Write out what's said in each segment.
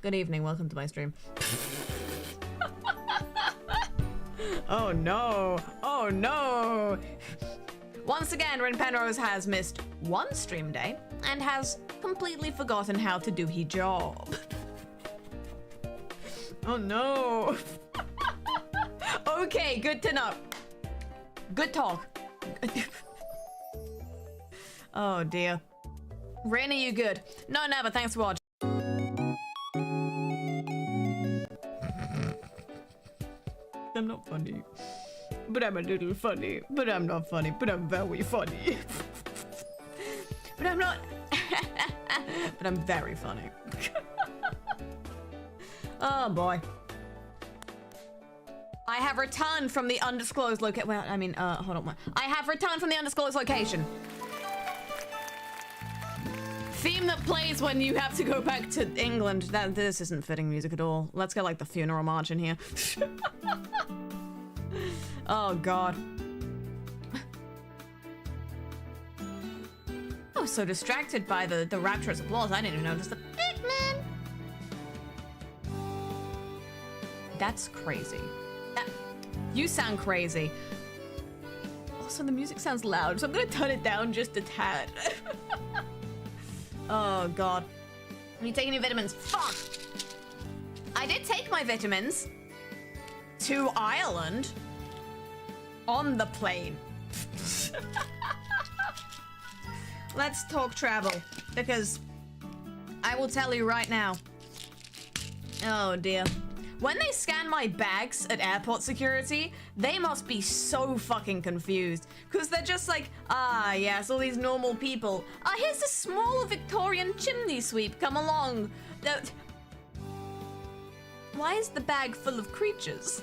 Good evening, welcome to my stream. Oh no, oh no. Once again, Rin Penrose has missed one stream day and has completely forgotten how to do his job. Oh no. Okay, good to know. Good talk. Oh dear. Rin, are you good? No, never, thanks for watching. I'm not funny. But I'm a little funny. But I'm not funny. But I'm very funny. But I'm not. But I'm very funny. Oh boy. I have returned from the undisclosed location. Well, I mean, hold on. I have returned from the undisclosed location. Theme that plays when you have to go back to England. This isn't fitting music at all. Let's get like the funeral march in here. Oh god. I was so distracted by the rapturous applause, I didn't even notice the pigman. That's crazy. You sound crazy. Also, the music sounds loud, so I'm gonna turn it down just a tad. Oh god. Are you taking your vitamins? Fuck! I did take my vitamins to Ireland on the plane. Let's talk travel, because I will tell you right now. Oh dear. When they scan my bags at airport security, they must be so fucking confused. Because they're just like, ah, yes, all these normal people. Here's a small Victorian chimney sweep, come along. Why is the bag full of creatures?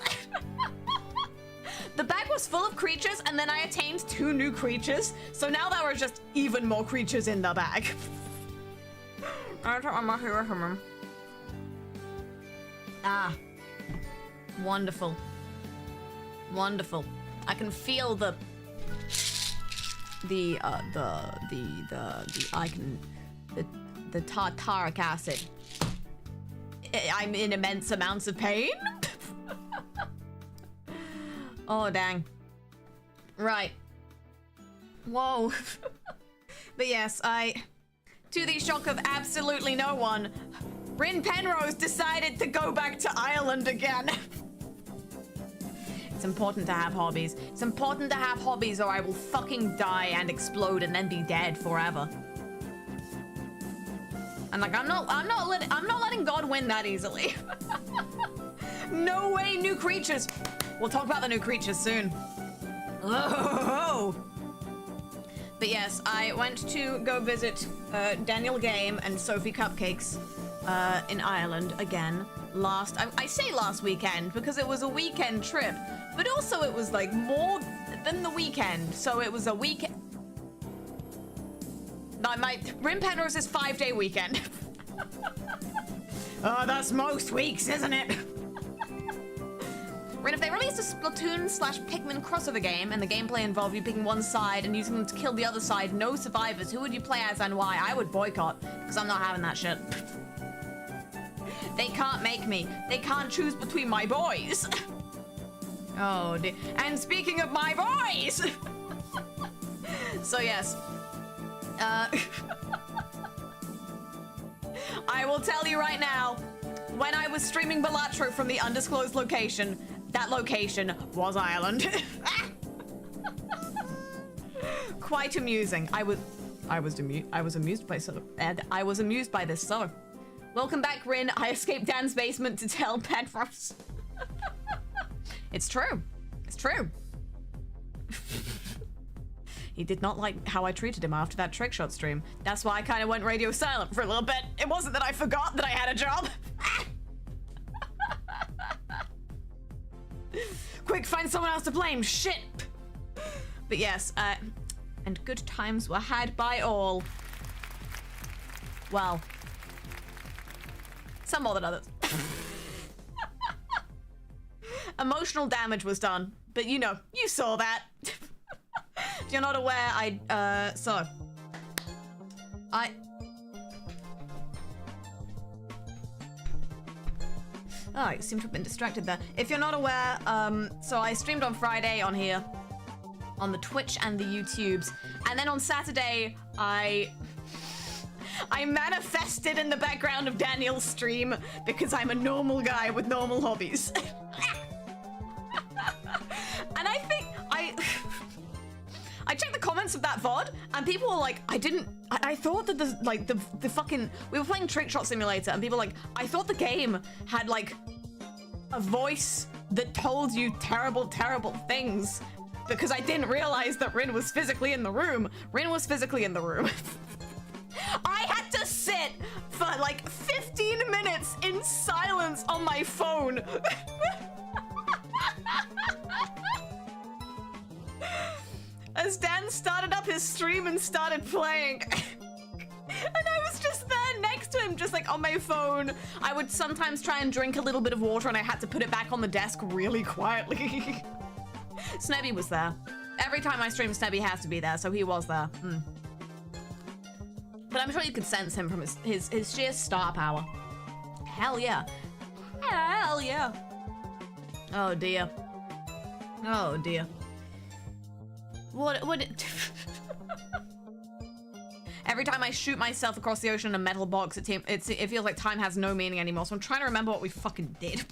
The bag was full of creatures, and then I attained 2 new creatures. So now there are just even more creatures in the bag. Ah. Wonderful. Wonderful. I can feel the tartaric acid. I'm in immense amounts of pain. Oh, dang. Right. Whoa. But yes, to the shock of absolutely no one, Rin Penrose decided to go back to Ireland again. It's important to have hobbies. It's important to have hobbies or I will fucking die and explode and then be dead forever. And like, I'm not letting God win that easily. No way, new creatures. We'll talk about the new creatures soon. Oh. But yes, I went to go visit Daniel Game and Sophie Cupcakes in Ireland again I say last weekend because it was a weekend trip, but also it was like more than the weekend, so it was a weekend. My Rin Penrose's 5-day weekend. Oh, that's most weeks, isn't it? Rin, if they released a Splatoon/Pikmin crossover game and the gameplay involved you picking one side and using them to kill the other side, no survivors, who would you play as and why? I would boycott, because I'm not having that shit. They can't make me. They can't choose between my boys. Oh, dear. And speaking of my boys! So yes. I will tell you right now, when I was streaming Balatro from the undisclosed location, that location was Ireland. Quite amusing. I was amused by this. So, welcome back, Rin. I escaped Dan's basement to tell Penrose. It's true. It's true. He did not like how I treated him after that trick shot stream. That's why I kind of went radio silent for a little bit. It wasn't that I forgot that I had a job. Quick, find someone else to blame. Shit. But yes, and good times were had by all. Well, some more than others. Emotional damage was done, but you know, you saw that. If you're not aware, Oh, I seem to have been distracted there. If you're not aware, so I streamed on Friday on here, on the Twitch and the YouTubes, and then on Saturday, I manifested in the background of Daniel's stream because I'm a normal guy with normal hobbies. And I think I checked the comments of that VOD, and people were like, I thought that the fucking, we were playing Trick Shot Simulator, and people were like, I thought the game had like a voice that told you terrible, terrible things, because I didn't realize that Rin was physically in the room. Rin was physically in the room. I had to sit for like 15 minutes in silence on my phone. As Dan started up his stream and started playing. And I was just there next to him, just like on my phone. I would sometimes try and drink a little bit of water and I had to put it back on the desk really quietly. Snubby was there. Every time I stream, Snubby has to be there, so he was there. But I'm sure you could sense him from his sheer star power. Hell yeah. Hell yeah. Oh dear. Oh dear. What Every time I shoot myself across the ocean in a metal box, it feels like time has no meaning anymore. So I'm trying to remember what we fucking did.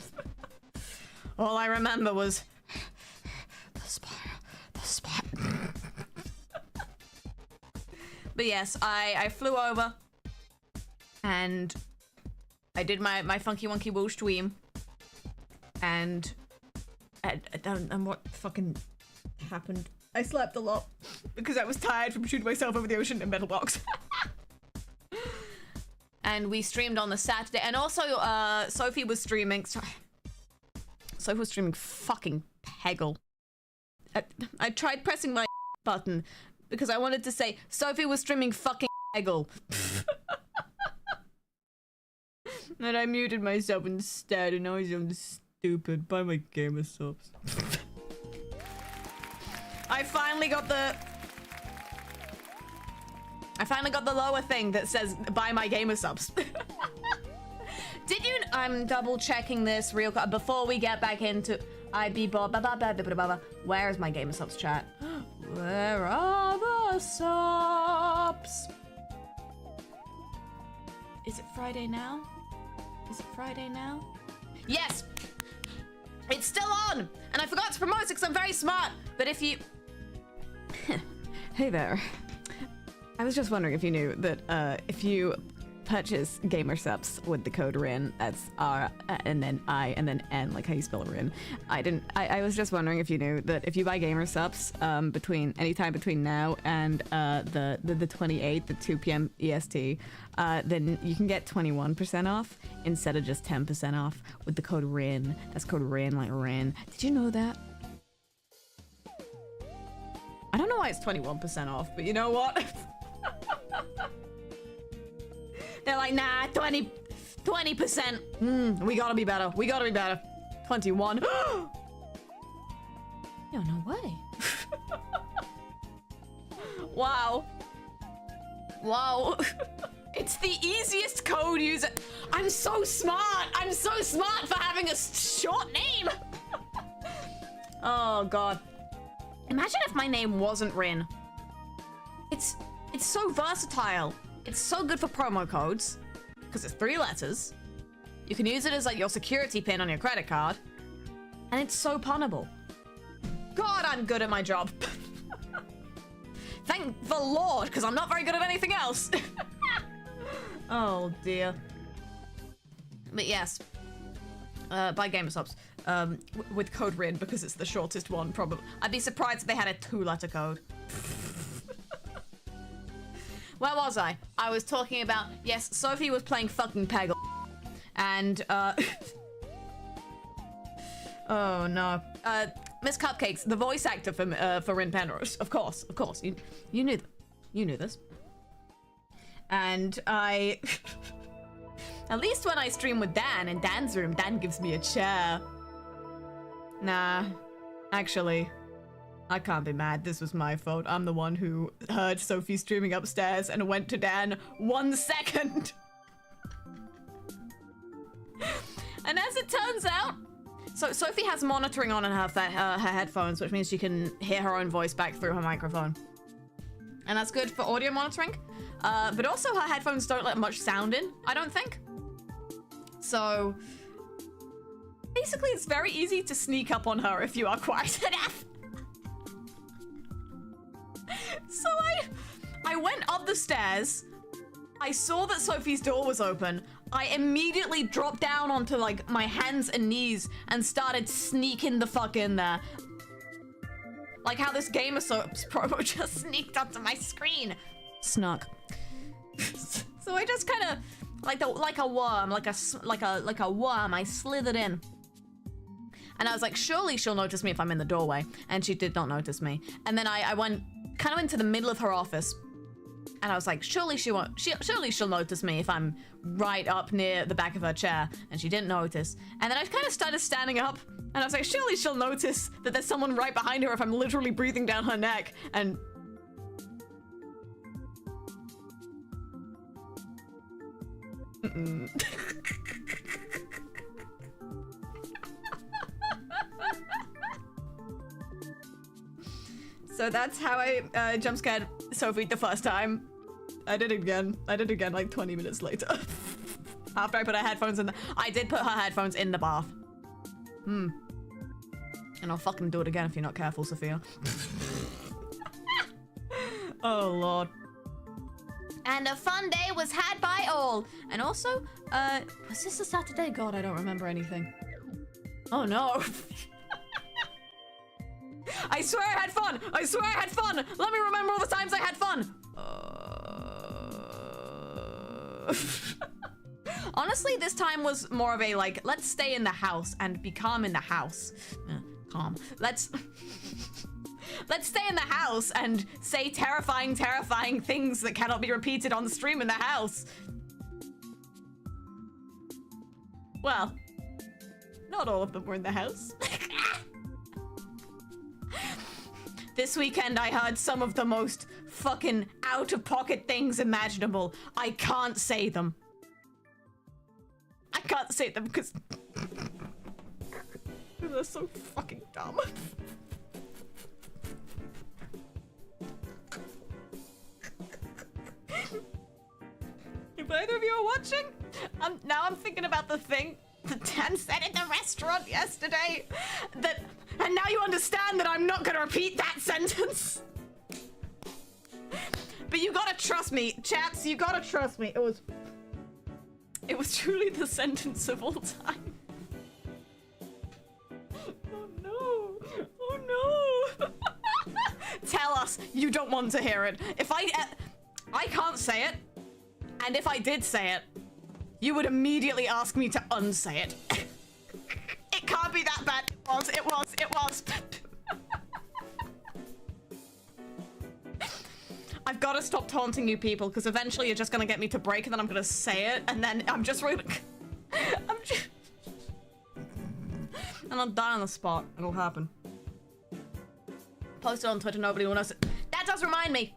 All I remember was the spire. But yes, I flew over and I did my funky wonky whoosh tweam, and what fucking happened. I slept a lot because I was tired from shooting myself over the ocean in a metal box. And we streamed on the Saturday, and also Sophie was streaming. Sophie was streaming fucking Pegle. I tried pressing my button because I wanted to say Sophie was streaming fucking Pegle. And I muted myself instead, and now I sound stupid. Buy my gamer subs. I finally got the lower thing that says buy my gamer subs. Did you? I'm double checking this real quick before we get back into Where's my gamer subs chat? Where are the subs? Is it Friday now? Is it Friday now? Yes! It's still on! And I forgot to promote it because I'm very smart. But if you... Hey there. I was just wondering if you knew that if you purchase gamer subs with the code RIN, that's R and then I and then N, like how you spell RIN. I was just wondering if you knew that if you buy gamer subs anytime between now and the 28th at 2 p.m. EST, then you can get 21% off instead of just 10% off with the code RIN. That's code RIN, like RIN. Did you know that? I don't know why it's 21% off, but you know what? They're like, nah, 20%. We gotta be better. We gotta be better. 21. Yo, no way. Wow. Wow. It's the easiest code user. I'm so smart. I'm so smart for having a short name. Oh, God. Imagine if my name wasn't Rin. It's so versatile. It's so good for promo codes because it's 3 letters. You can use it as like your security pin on your credit card, and it's so punnable. God, I'm good at my job. Thank the Lord, because I'm not very good at anything else. Oh dear. But yes, buy gamer subs with code RIN because it's the shortest one. Probably. I'd be surprised if they had a 2-letter code. Where was I? I was talking about, yes, Sophie was playing fucking Pegle. And, oh no. Miss Cupcakes, the voice actor for Rin Penrose. Of course. You knew you knew this. And I... At least when I stream with Dan in Dan's room, Dan gives me a chair. Nah, actually, I can't be mad. This was my fault. I'm the one who heard Sophie streaming upstairs and went to Dan 1 second. And as it turns out, so Sophie has monitoring on in her headphones, which means she can hear her own voice back through her microphone. And that's good for audio monitoring. But also her headphones don't let much sound in, I don't think. So basically it's very easy to sneak up on her if you are quiet enough. So I went up the stairs. I saw that Sophie's door was open. I immediately dropped down onto like my hands and knees and started sneaking the fuck in there. Like how this Game of Supps promo just sneaked onto my screen. Snuck. So I just kind of like a worm, like a worm, I slithered in. And I was like, surely she'll notice me if I'm in the doorway. And she did not notice me. And then I went kind of into the middle of her office. And I was like, surely she'll notice me if I'm right up near the back of her chair. And she didn't notice. And then I kind of started standing up. And I was like, surely she'll notice that there's someone right behind her if I'm literally breathing down her neck. And so that's how I jump scared Sophie the first time. I did it again like 20 minutes later. After I put her headphones in I did put her headphones in the bath. And I'll fucking do it again if you're not careful, Sophia. Oh lord. And a fun day was had by all. And also, was this a Saturday? God, I don't remember anything. Oh no. I swear I had fun. I swear I had fun. Let me remember all the times I had fun. Honestly, this time was more of a like, let's stay in the house and be calm in the house. Calm. Let's stay in the house and say terrifying, terrifying things that cannot be repeated on the stream in the house. Well, not all of them were in the house. This weekend I heard some of the most fucking out-of-pocket things imaginable. I can't say them. I can't say them because they're so fucking dumb. If either of you are watching, now I'm thinking about the thing that Dan said at the restaurant yesterday. And now you understand that I'm not gonna repeat that sentence. But you gotta trust me, chaps, you gotta trust me. It was truly the sentence of all time. Oh no, oh no. Tell us you don't want to hear it. If I can't say it, and if I did say it, you would immediately ask me to unsay it. It can't be that bad. It was. I've got to stop taunting you people, because eventually you're just going to get me to break, and then I'm going to say it, and then I'm just really... and I'll die on the spot. It'll happen. Post it on Twitter, nobody will notice it. That does remind me.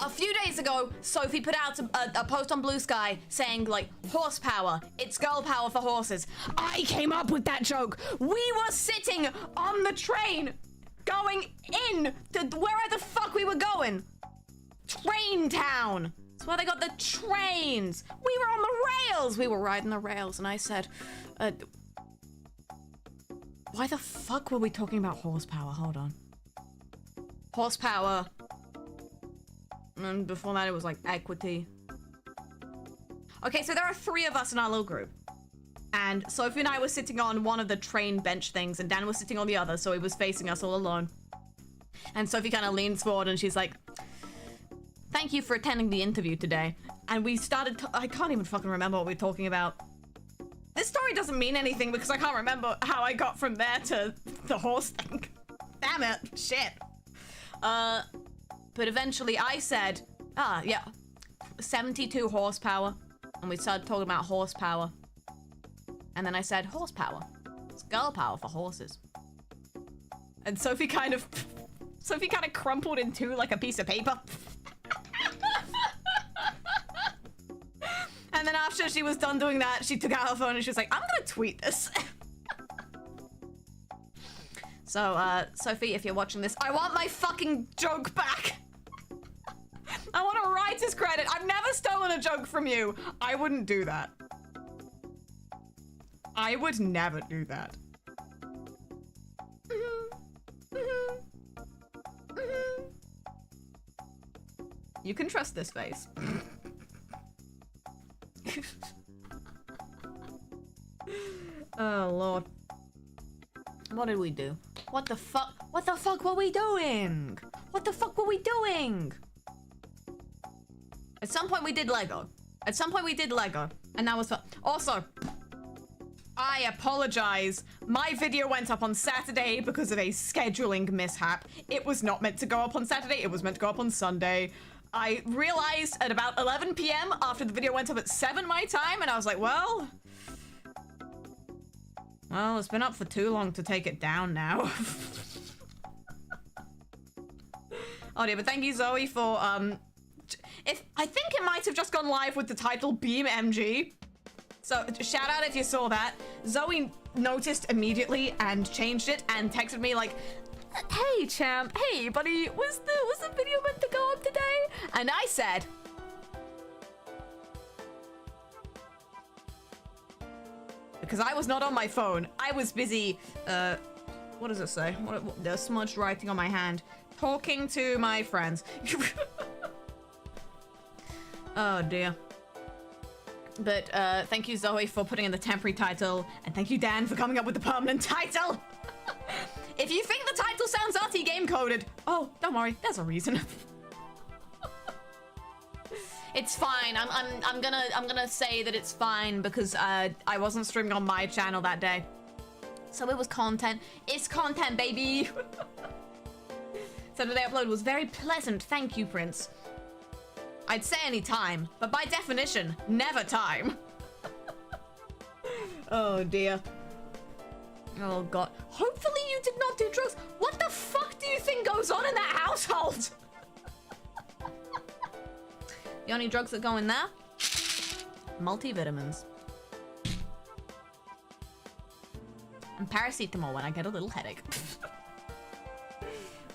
A few days ago, Sophie put out a post on Blue Sky saying, like, horsepower. It's girl power for horses. I came up with that joke. We were sitting on the train going in to where the fuck we were going. Train Town. That's where they got the trains. We were on the rails. We were riding the rails. And I said, why the fuck were we talking about horsepower? Hold on. Horsepower. And before that, it was like equity. Okay, so there are 3 of us in our little group. And Sophie and I were sitting on one of the train bench things, and Dan was sitting on the other, so he was facing us all alone. And Sophie kind of leans forward and she's like, thank you for attending the interview today. And we started, I can't even fucking remember what we were talking about. This story doesn't mean anything because I can't remember how I got from there to the horse thing. Damn it, shit. But eventually I said, yeah, 72 horsepower. And we started talking about horsepower. And then I said, horsepower. It's girl power for horses. And Sophie kind of crumpled in two like a piece of paper. And then after she was done doing that, she took out her phone and she was like, I'm gonna tweet this. So, Sophie, if you're watching this, I want my fucking joke back. I want a writer's credit. I've never stolen a joke from you. I wouldn't do that. I would never do that. You can trust this face. Oh, Lord. What did we do? What the fuck? What the fuck were we doing? What the fuck were we doing? At some point we did Lego. At some point we did Lego. And that was fun. Also, I apologize. My video went up on Saturday because of a scheduling mishap. It was not meant to go up on Saturday. It was meant to go up on Sunday. I realized at about 11 p.m. after the video went up at 7 my time, and I was like, well, it's been up for too long to take it down now. Oh dear, but thank you, Zoe, for, I think it might have just gone live with the title Beam MG. So shout out if you saw that. Zoe noticed immediately and changed it and texted me like, hey champ, hey buddy, was the video meant to go up today? And I said, because I was not on my phone, I was busy, what does it say? What the smudged writing on my hand. Talking to my friends. Oh dear. But thank you, Zoe, for putting in the temporary title, and thank you, Dan, for coming up with the permanent title. If you think the title sounds arty game coded, oh, don't worry, there's a reason. It's fine. I'm gonna say that it's fine because I wasn't streaming on my channel that day, so it was content. It's content, baby. Saturday upload was very pleasant. Thank you, Prince. I'd say any time, but by definition, never time. Oh dear. Oh god. Hopefully you did not do drugs. What the fuck do you think goes on in that household? The only drugs that go in there? Multivitamins. And paracetamol when I get a little headache.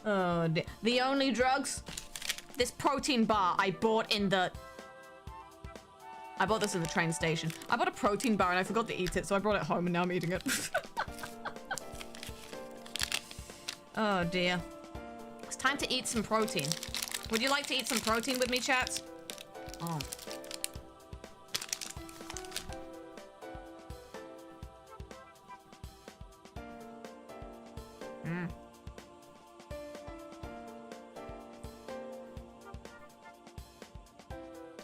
Oh dear. The only drugs? This protein bar I bought in the... I bought this in the train station. I bought a protein bar and I forgot to eat it, so I brought it home and now I'm eating it. Oh dear. It's time to eat some protein. Would you like to eat some protein with me, chats? Oh.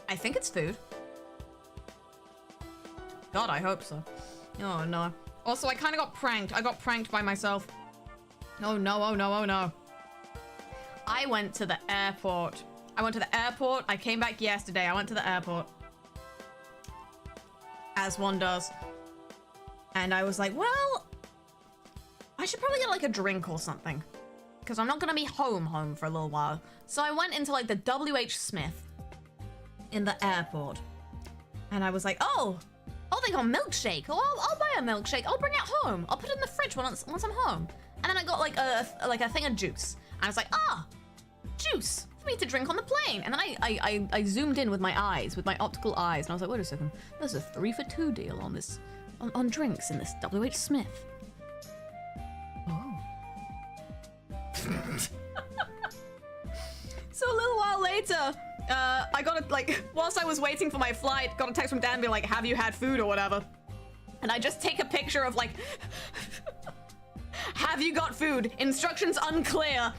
I think it's food. God, I hope so. Oh no. Also, I kind of got pranked. I got pranked by myself. Oh no, oh no, oh no. I went to the airport. I came back yesterday. I went to the airport. As one does. And I was like, well, I should probably get like a drink or something. Because I'm not going to be home for a little while. So I went into like the WH Smith in the airport. And I was like, oh, they got a milkshake. Oh, I'll buy a milkshake. I'll bring it home. I'll put it in the fridge once I'm home. And then I got like a thing of juice. And I was like, juice for me to drink on the plane. And then I zoomed in with my eyes, with my optical eyes. And I was like, wait a second. There's a 3 for 2 deal on this, on drinks in this WH Smith. Oh. So a little while later, I got a, like, whilst I was waiting for my flight, got a text from Dan being like, have you had food or whatever? And I just take a picture of like, have you got food? Instructions unclear.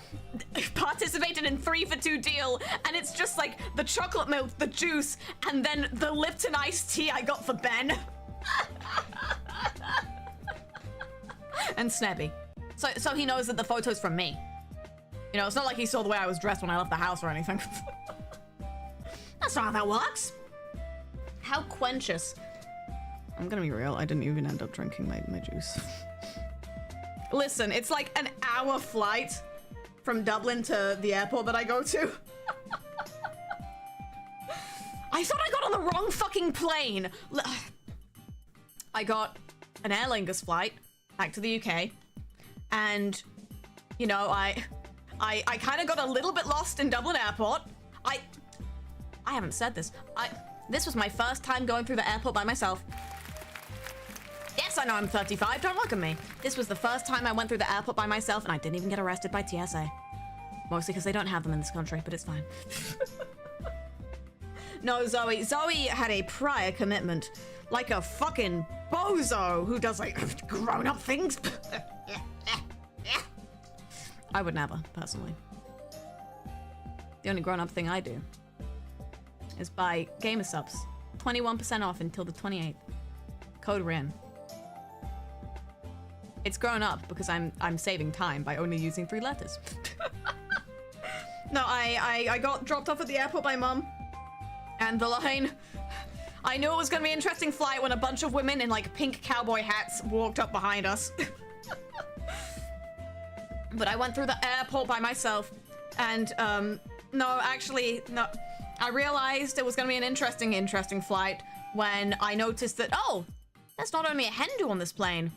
Participated in 3 for 2 deal. And it's just like the chocolate milk, the juice, and then the Lipton iced tea I got for Ben. And Snubby. So he knows that the photo's from me. You know, it's not like he saw the way I was dressed when I left the house or anything. That's not how that works. How quenchous. I'm gonna be real, I didn't even end up drinking my juice. Listen, it's like an hour flight from Dublin to the airport that I go to. I thought I got on the wrong fucking plane. I got an Aer Lingus flight back to the UK, and you know, I kind of got a little bit lost in Dublin Airport. I haven't said this. This was my first time going through the airport by myself. Yes, I know I'm 35. Don't look at me. This was the first time I went through the airport by myself, and I didn't even get arrested by TSA. Mostly because they don't have them in this country, but it's fine. No, Zoe. Zoe had a prior commitment. Like a fucking bozo who does, like, grown-up things. I would never, personally. The only grown-up thing I do is buy gamer subs. 21% off until the 28th. Code Rin. It's grown up because I'm saving time by only using 3 letters. No, I got dropped off at the airport by mum. And the line... I knew it was gonna be an interesting flight when a bunch of women in, like, pink cowboy hats walked up behind us. But I went through the airport by myself. And, no, actually, no. I realized it was gonna be an interesting flight when I noticed that, oh, there's not only a hen do on this plane,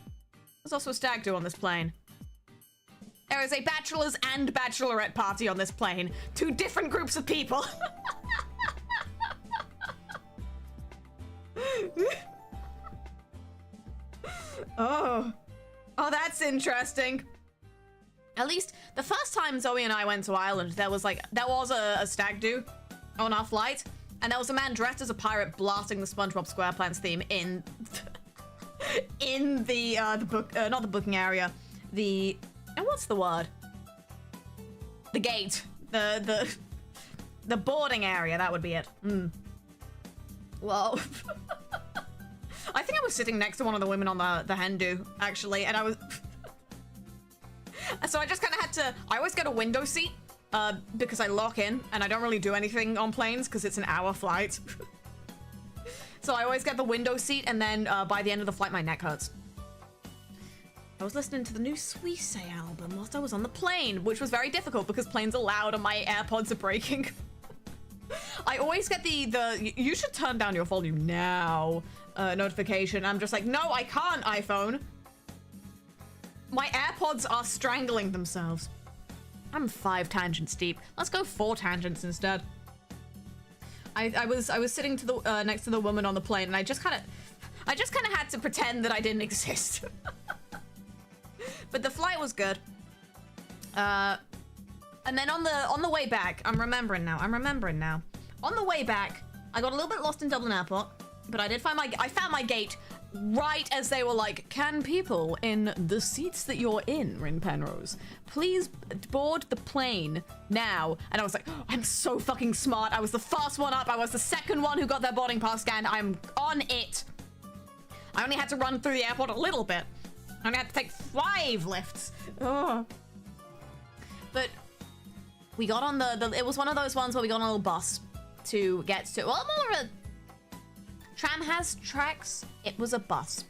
there's also a stag do on this plane. There is a bachelor's and bachelorette party on this plane. 2 different groups of people. Oh, that's interesting. At least the first time Zoe and I went to Ireland, there was a stag do on our flight, and there was a man dressed as a pirate blasting the SpongeBob SquarePants theme in the not the booking area, what's the word? The gate, the boarding area. That would be it. Well. I think I was sitting next to one of the women on the hen do, actually, and I was... So I just kind of had to... I always get a window seat, because I lock in, and I don't really do anything on planes, because it's an hour flight. So I always get the window seat, and then by the end of the flight, my neck hurts. I was listening to the new Suisse album whilst I was on the plane, which was very difficult, because planes are loud and my AirPods are breaking. I always get the you should turn down your volume now notification. I'm just like, no, I can't, iPhone. My AirPods are strangling themselves. I'm 5 tangents deep. Let's go 4 tangents instead. I was sitting to the next to the woman on the plane, and I just kind of had to pretend that I didn't exist. But the flight was good. And then on the way back, I'm remembering now. On the way back, I got a little bit lost in Dublin Airport, but I found my gate right as they were like, can people in the seats that you're in, Rin Penrose, please board the plane now? And I was like, oh, I'm so fucking smart. I was the first one up. I was the second one who got their boarding pass scanned. I'm on it. I only had to run through the airport a little bit. I only had to take 5 lifts. Oh. But we got on it was one of those ones where we got on a little bus to get to, well, more of a tram has tracks. It was a bus.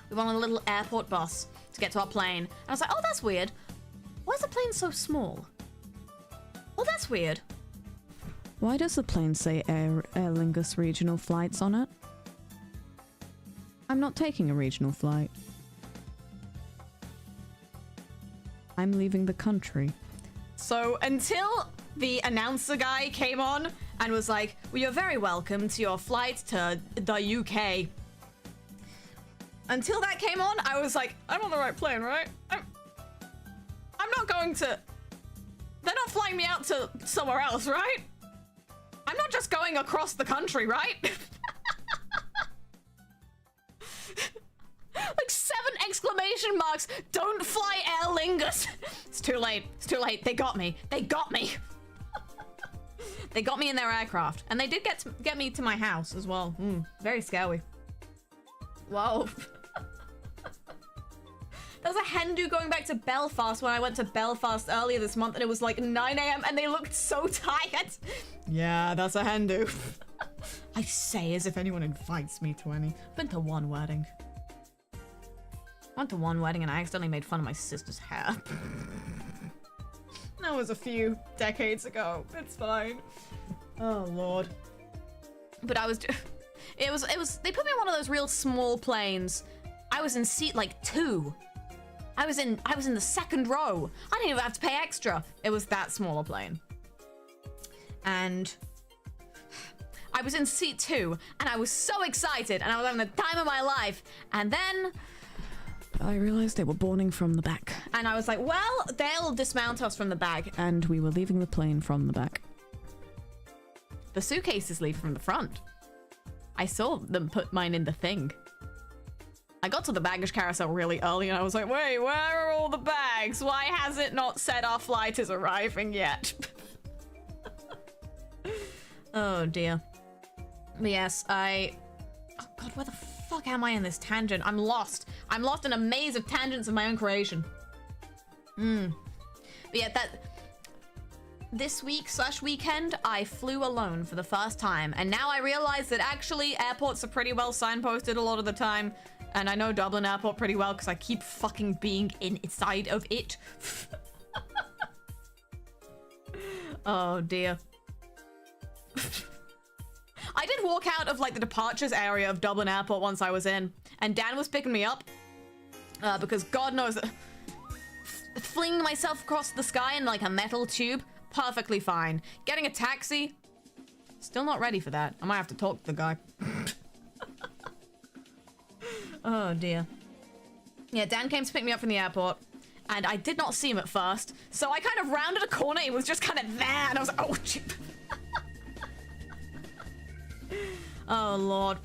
We went on a little airport bus to get to our plane. And I was like, oh, that's weird. Why is the plane so small? Oh, that's weird. Why does the plane say Aer Lingus regional flights on it? I'm not taking a regional flight. I'm leaving the country. So until the announcer guy came on and was like, well, you're very welcome to your flight to the UK. Until that came on, I was like, I'm on the right plane, right? I'm not going to... They're not flying me out to somewhere else, right? I'm not just going across the country, right? Like 7 exclamation marks. Don't fly Aer Lingus. It's too late. It's too late. They got me. They got me. They got me in their aircraft. And they did get me to my house as well. Very scary. Whoa. There was a hen do going back to Belfast when I went to Belfast earlier this month, and it was like 9 AM and they looked so tired. Yeah, that's a hen do. I say as if anyone invites me to any. I've been to 1 wedding. I went to 1 wedding and I accidentally made fun of my sister's hair. That was a few decades ago. It's fine. Oh, Lord. But I was... It was... They put me on one of those real small planes. I was in seat like 2. I was in the second row. I didn't even have to pay extra. It was that small a plane. And I was in seat 2 and I was so excited and I was having the time of my life. And then I realized they were boarding from the back. And I was like, well, they'll dismount us from the back. And we were leaving the plane from the back. The suitcases leave from the front. I saw them put mine in the thing. I got to the baggage carousel really early and I was like, wait, where are all the bags? Why has it not said our flight is arriving yet? Oh dear. But yes, oh God, where the fuck am I in this tangent? I'm lost. I'm lost in a maze of tangents of my own creation. But yeah, this week/weekend, I flew alone for the first time. And now I realize that actually airports are pretty well signposted a lot of the time. And I know Dublin Airport pretty well because I keep fucking being inside of it. Oh dear. I did walk out of like the departures area of Dublin Airport once I was in, and Dan was picking me up because God knows that flinging myself across the sky in like a metal tube, perfectly fine. Getting a taxi, still not ready for that. I might have to talk to the guy. Oh dear. Yeah, Dan came to pick me up from the airport, and I did not see him at first, so I kind of rounded a corner. He was just kind of there, and I was like, oh shit. Oh Lord.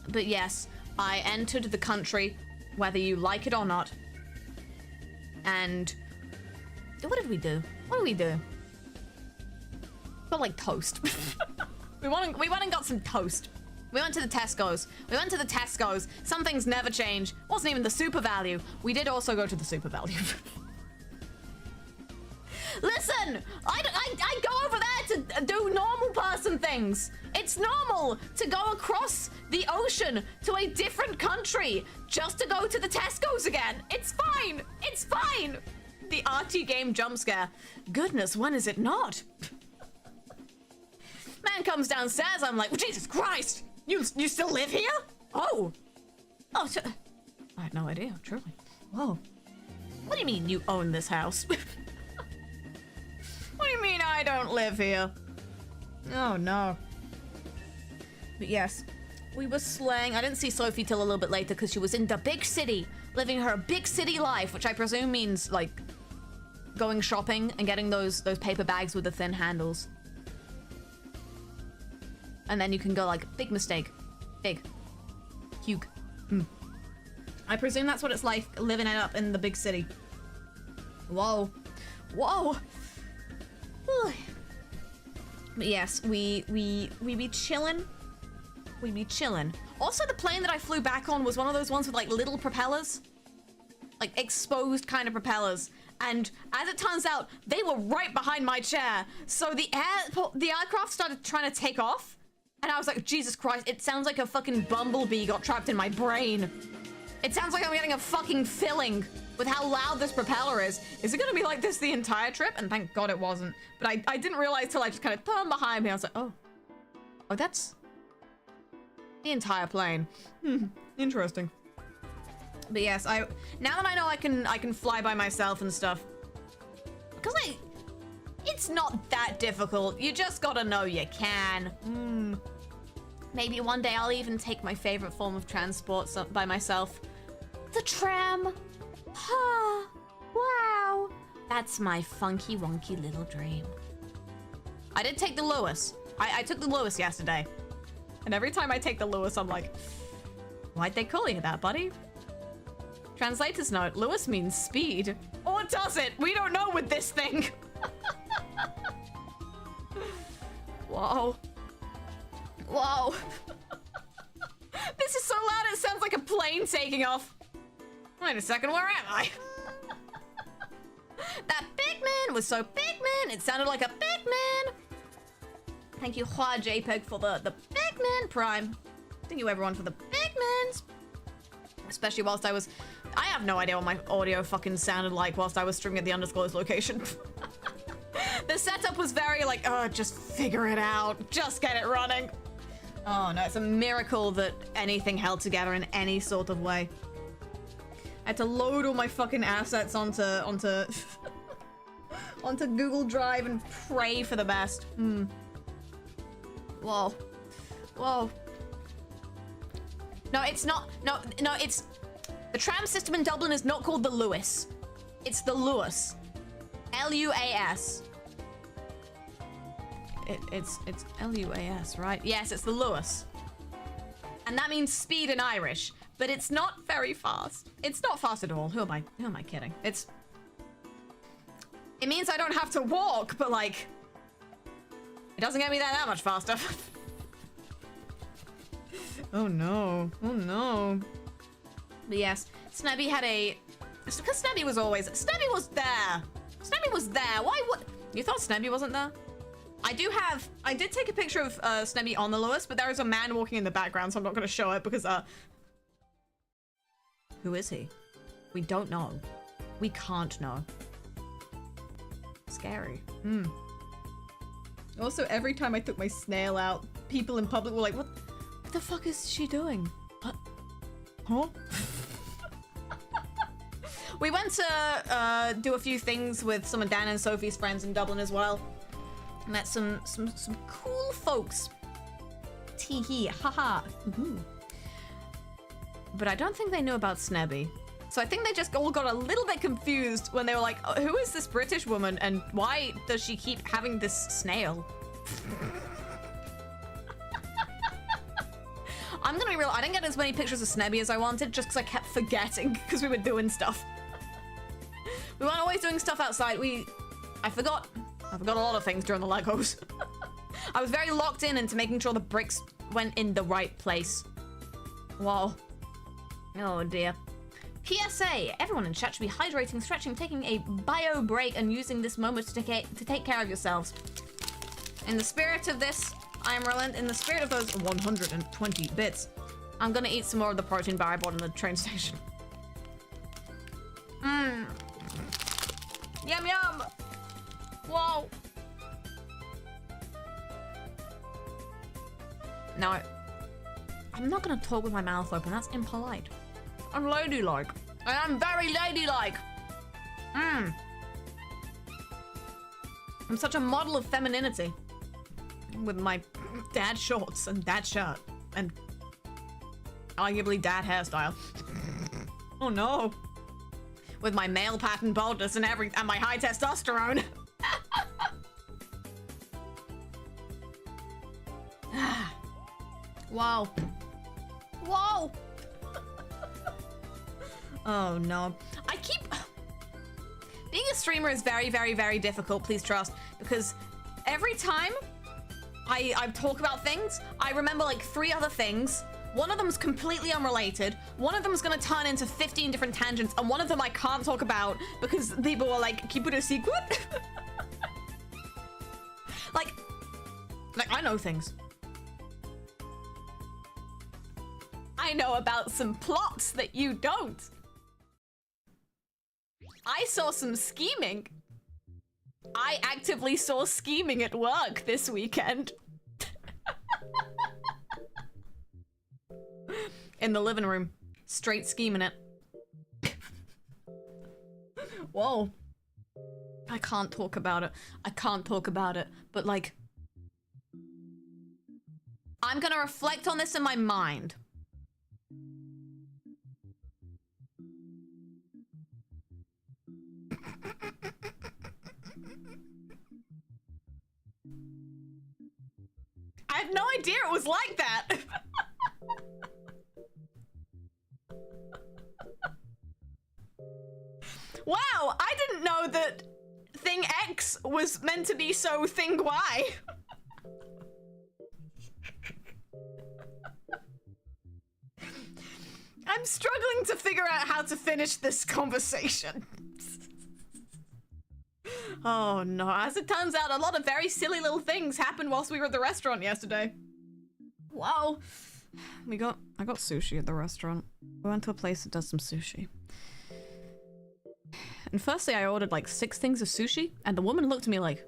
But yes, I entered the country, whether you like it or not. And what did we do? What did we do? Got like toast. we went and got some toast. We went to the Tesco's. Some things never change. Wasn't even the super value. We did also go to the super value. Listen, I go over there to do normal person things. It's normal to go across the ocean to a different country just to go to the Tesco's again. It's fine. It's fine. The RT game jump scare. Goodness, when is it not? Man comes downstairs. I'm like, Jesus Christ. You still live here? Oh. Oh, I had no idea, truly. Whoa. What do you mean you own this house? What do you mean I don't live here? Oh no. But yes, we were slaying. I didn't see Sophie till a little bit later because she was in the big city, living her big city life, which I presume means like going shopping and getting those paper bags with the thin handles. And then you can go like, big mistake. Big. Huge. I presume that's what it's like living it up in the big city. Whoa. Whoa. But yes, we be chillin'. We be chillin'. Also, the plane that I flew back on was one of those ones with like little propellers. Like exposed kind of propellers. And as it turns out, they were right behind my chair. So the aircraft started trying to take off. And I was like, Jesus Christ, it sounds like a fucking bumblebee got trapped in my brain. It sounds like I'm getting a fucking filling with how loud this propeller is. Is it gonna be like this the entire trip? And thank God it wasn't. But I didn't realize till I just kind of turned behind me. I was like, oh, that's the entire plane. Interesting. But yes, now that I know I can fly by myself and stuff, because it's not that difficult. You just gotta know you can. Maybe one day I'll even take my favorite form of transport by myself. The tram. Ah, wow. That's my funky wonky little dream. I did take the Lewis. I took the Lewis yesterday. And every time I take the Lewis, I'm like, why'd they call you that, buddy? Translator's note, Lewis means speed. Or does it? We don't know with this thing. Whoa. Whoa. This is so loud it sounds like a plane taking off. Wait a second, where am I? That Pigman was so Pigman. It sounded like a Pigman. Thank you, Hua JPEG, for the Pigman Prime. Thank you, everyone, for the Pigmans. Especially whilst I have no idea what my audio fucking sounded like whilst I was streaming at the undisclosed location. The setup was very like, oh, just figure it out. Just get it running. Oh no, it's a miracle that anything held together in any sort of way. I had to load all my fucking assets onto onto Google Drive and pray for the best. Whoa. Whoa. No, it's not. No, it's... The tram system in Dublin is not called the Lewis. It's the Lewis. L-U-A-S. It's L-U-A-S, right? Yes, it's the Lewis. And that means speed in Irish, but it's not very fast. It's not fast at all. Who am I kidding? It means I don't have to walk, but like, it doesn't get me that much faster. Oh no. Oh no. But yes, Snubby had a... It's because Snubby was always... Snubby was there! Snubby was there! Why would... You thought Snubby wasn't there? I did take a picture of Snubby on the Lewis, but there is a man walking in the background, so I'm not going to show it because, Who is he? We don't know. We can't know. Scary. Also, every time I took my snail out, people in public were like, what the fuck is she doing? What? Huh? We went to do a few things with some of Dan and Sophie's friends in Dublin as well. Met some cool folks. Tee-hee, haha. But I don't think they knew about Snubby. So I think they just all got a little bit confused when they were like, oh, who is this British woman and why does she keep having this snail? I'm gonna be real, I didn't get as many pictures of Snubby as I wanted just because I kept forgetting because we were doing stuff. We weren't always doing stuff outside. I forgot a lot of things during the Legos. I was very locked into making sure the bricks went in the right place. Whoa. Oh dear. PSA, everyone in chat should be hydrating, stretching, taking a bio break and using this moment to take care of yourselves. In the spirit of this, I am relent. In the spirit of those 120 bits, I'm gonna eat some more of the protein bar I bought in the train station. Yum yum! Whoa! Now, I'm not gonna talk with my mouth open, that's impolite. I'm ladylike. I am very ladylike! I'm such a model of femininity. With my dad shorts and dad shirt and arguably dad hairstyle. Oh no. With my male pattern baldness and my high testosterone. Whoa. Whoa. Oh no. Being a streamer is very, very, very difficult, please trust, because every time I talk about things, I remember like 3 other things. One of them is completely unrelated. One of them is gonna turn into 15 different tangents, and one of them I can't talk about because people are like, keep it a secret. like I know things. I know about some plots that you don't. I saw some scheming. I actively saw scheming at work this weekend. In the living room. Straight scheming it. Whoa. I can't talk about it. I can't talk about it. But like, I'm gonna reflect on this in my mind. I had no idea it was like that. Wow, I didn't know that thing X was meant to be so thing Y. I'm struggling to figure out how to finish this conversation. Oh no, as it turns out, a lot of very silly little things happened whilst we were at the restaurant yesterday. Wow. I got sushi at the restaurant. We went to a place that does some sushi. And firstly, I ordered like 6 things of sushi, and the woman looked at me like,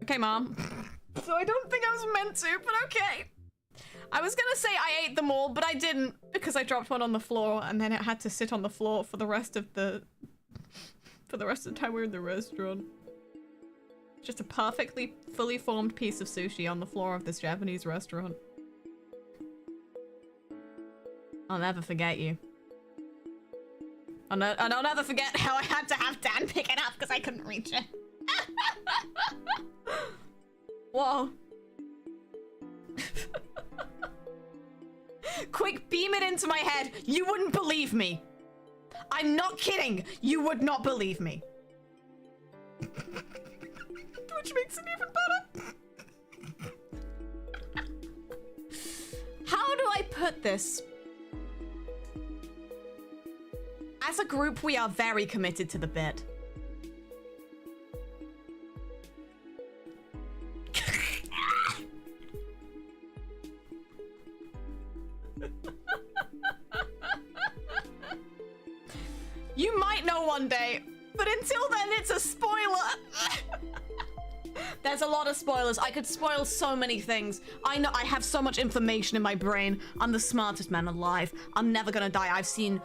okay, mom. So I don't think I was meant to, but okay. I was gonna say I ate them all, but I didn't because I dropped one on the floor and then it had to sit on the floor for the rest of the time we were in the restaurant. Just a perfectly fully formed piece of sushi on the floor of this Japanese restaurant. I'll never forget you. And I'll never forget how I had to have Dan pick it up because I couldn't reach it. Whoa. Quick, beam it into my head. You wouldn't believe me. I'm not kidding. You would not believe me. Which makes it even better. How do I put this? As a group, we are very committed to the bit. You might know one day, but until then, it's a spoiler. There's a lot of spoilers. I could spoil so many things. I know I have so much information in my brain. I'm the smartest man alive. I'm never gonna die. I've seen...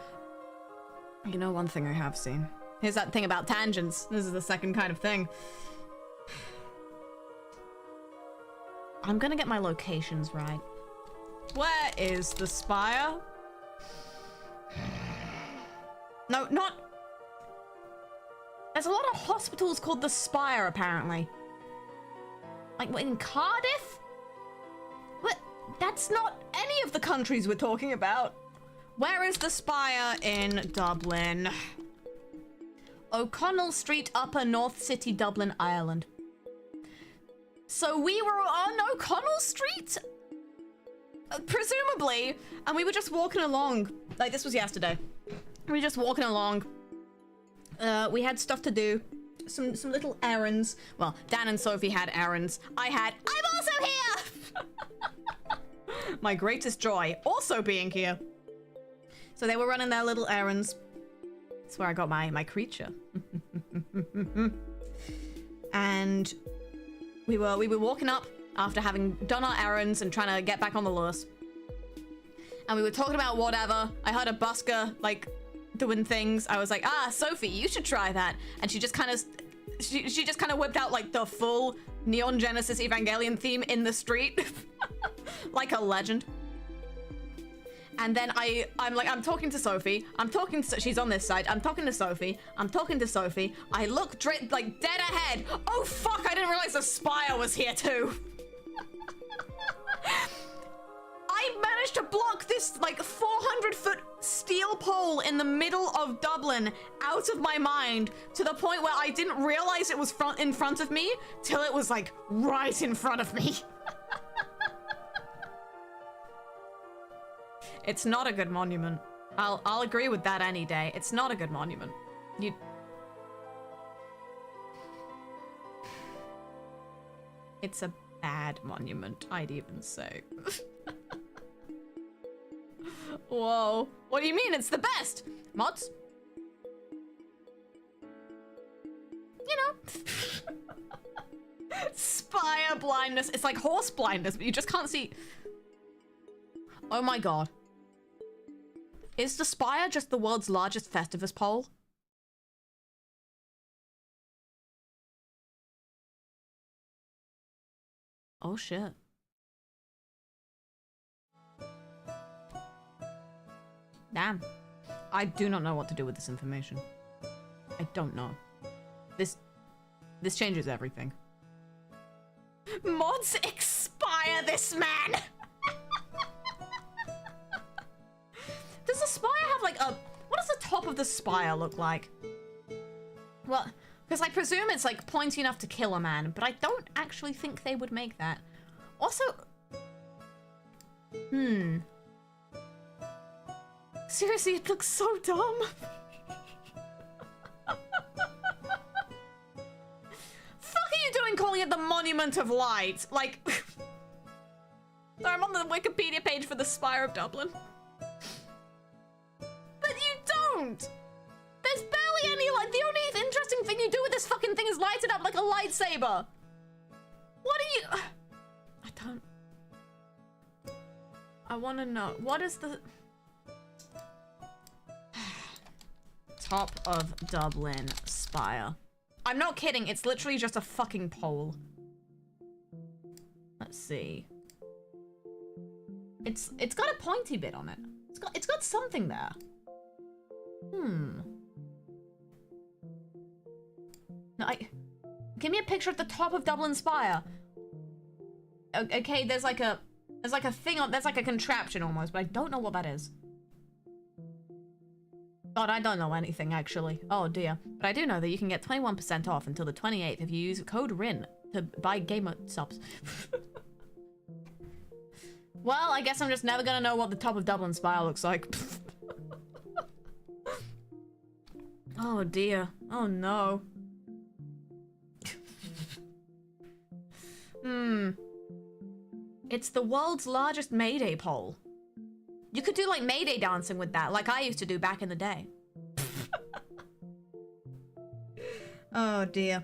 You know one thing I have seen? Here's that thing about tangents. This is the second kind of thing. I'm gonna get my locations right. Where is the Spire? No, not... There's a lot of hospitals called the Spire, apparently. Like, what, in Cardiff? What? That's not any of the countries we're talking about. Where is the Spire in Dublin? O'Connell Street, Upper North City, Dublin, Ireland. So we were on O'Connell Street? Presumably, and we were just walking along. Like, this was yesterday. We were just walking along. We had stuff to do. Some little errands. Well, Dan and Sophie had errands. I'm also here! My greatest joy, also being here. So they were running their little errands. That's where I got my creature. And we were walking up after having done our errands and trying to get back on the Lewis. And we were talking about whatever. I heard a busker, like, doing things. I was like, Sophie, you should try that. And she just kind of whipped out, like, the full Neon Genesis Evangelion theme in the street. Like a legend. And then I'm talking to Sophie. She's on this side. I'm talking to Sophie. I look like dead ahead. Oh fuck, I didn't realize the Spire was here too. I managed to block this like 400-foot steel pole in the middle of Dublin out of my mind to the point where I didn't realize it was in front of me till it was like right in front of me. It's not a good monument. I'll agree with that any day. It's not a good monument. It's a bad monument, I'd even say. Whoa. What do you mean? It's the best! Mods? You know. Spire blindness. It's like horse blindness, but you just can't see. Oh my god. Is the Spire just the world's largest Festivus pole? Oh shit. Damn. I do not know what to do with this information. I don't know. This changes everything. Mods expire this man! Does the Spire have like a... What does the top of the Spire look like? Well, because I presume it's like pointy enough to kill a man, but I don't actually think they would make that. Also... Seriously, it looks so dumb. Fuck are you doing calling it the Monument of Light? Like... Sorry, I'm on the Wikipedia page for the Spire of Dublin. But you don't! There's barely any light. The only interesting thing you do with this fucking thing is light it up like a lightsaber. What are you... I want to know. What is the... Top of Dublin Spire. I'm not kidding. It's literally just a fucking pole. Let's see. It's got a pointy bit on it. It's got something there. No, give me a picture of the top of Dublin Spire. Okay, there's like a thing on, there's like a contraption almost, but I don't know what that is. God, I don't know anything actually. Oh dear. But I do know that you can get 21% off until the 28th if you use code RIN to buy gamer subs. Well, I guess I'm just never gonna know what the top of Dublin Spire looks like. Oh dear. Oh no. It's the world's largest Mayday pole. You could do like Mayday dancing with that, like I used to do back in the day. Oh dear.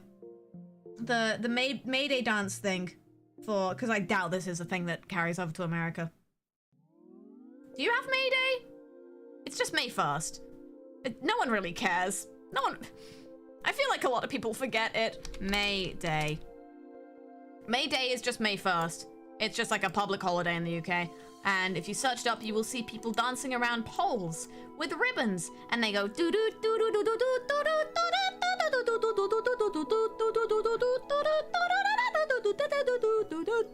The Mayday dance thing for, because I doubt this is a thing that carries over to America. Do you have Mayday? It's just May 1st. No one really cares. No one, I feel like a lot of people forget it. Mayday. Mayday is just May 1st. It's just like a public holiday in the UK. And if you search it up, you will see people dancing around poles with ribbons. And they go doo doo doo doo doo doo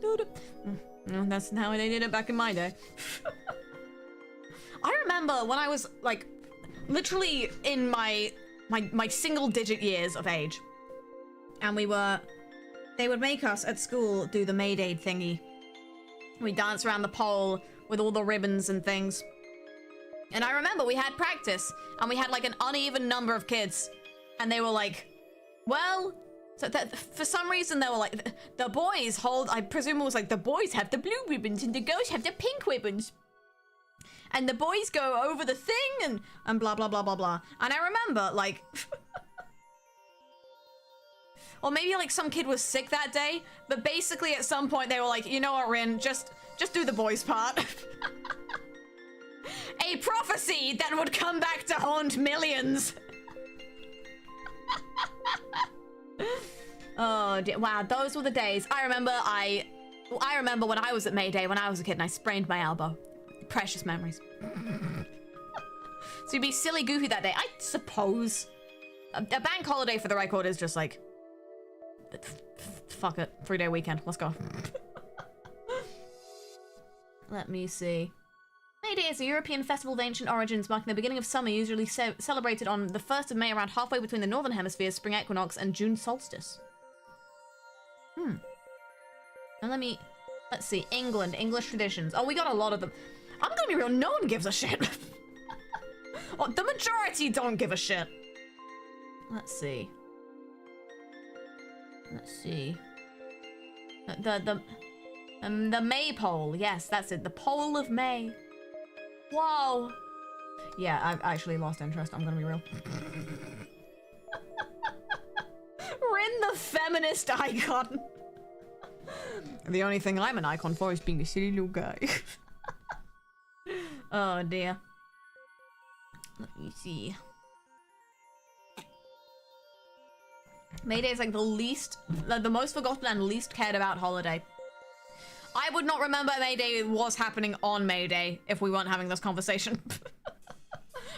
doo doo. That's how they did it back in my day. I remember when I was like literally in my single digit years of age. And they would make us at school do the Mayday thingy. We danced around the pole with all the ribbons and things. And I remember we had practice and we had like an uneven number of kids. And they were like, well, so that for some reason they were like, the boys hold, I presume it was like the boys have the blue ribbons and the girls have the pink ribbons. And the boys go over the thing and blah, blah, blah, blah, blah. And I remember like, or maybe like some kid was sick that day, but basically at some point they were like, you know what, Rin, just do the boys part. A prophecy that would come back to haunt millions. Oh dear. Wow, those were the days. I remember when I was at Mayday when I was a kid and I sprained my elbow. Precious memories. So you'd be silly goofy that day, I suppose. A bank holiday for the record is just like, fuck it, 3-day weekend, let's go. Let me see. Mayday is a European festival of ancient origins marking the beginning of summer, usually celebrated on the 1st of May, around halfway between the Northern Hemisphere's spring equinox and June solstice. And let's see, England, English traditions. Oh, we got a lot of them. I'm gonna be real, no one gives a shit. Oh, the majority don't give a shit. Let's see. The maypole. Yes, that's it. The pole of May. Whoa. Yeah, I've actually lost interest. I'm gonna be real. Rin the feminist icon. The only thing I'm an icon for is being a silly little guy. Oh dear. Let me see. Mayday is like the most forgotten and least cared about holiday. I would not remember Mayday was happening on Mayday if we weren't having this conversation.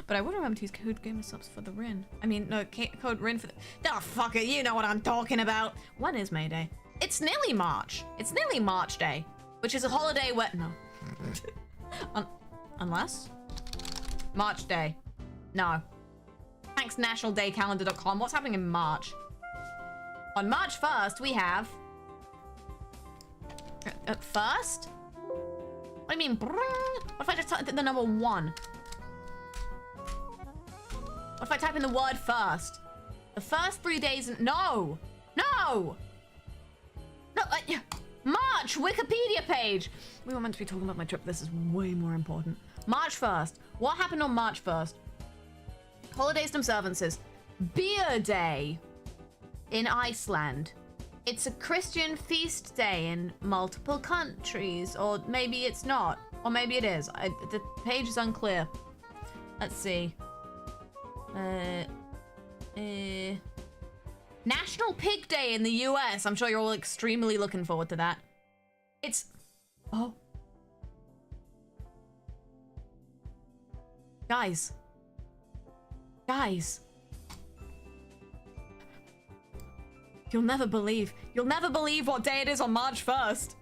But I would remember to use code gamer subs for the Rin. I mean, no, code Rin for the... Oh, fuck it, you know what I'm talking about. When is Mayday? It's nearly March. It's nearly March Day, which is a holiday where... No. Unless? March Day. No. Thanks, nationaldaycalendar.com. What's happening in March? On March 1st, we have... first? What do you mean? What if I just type the number 1? What if I type in the word first? The first 3 days... No! No! No! March! Wikipedia page! We were meant to be talking about my trip. This is way more important. March 1st. What happened on March 1st? Holidays and observances. Beer Day in Iceland. It's a Christian feast day in multiple countries, or maybe it's not. Or maybe it is. The page is unclear. Let's see. National Pig Day in the US. I'm sure you're all extremely looking forward to that. It's... Oh. Guys. Guys. You'll never believe what day it is on March 1st.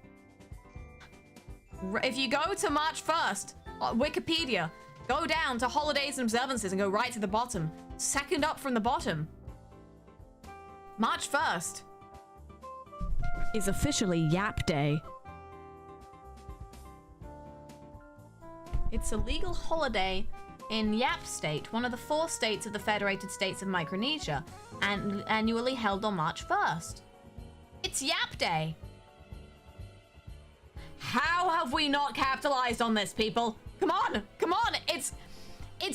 If you go to March 1st, Wikipedia, go down to holidays and observances and go right to the bottom. Second up from the bottom. March 1st. Is officially Yap Day. It's a legal holiday in Yap State, one of the 4 states of the Federated States of Micronesia, and annually held on March 1st. It's Yap Day. How have we not capitalized on this, people? Come on, come on, it's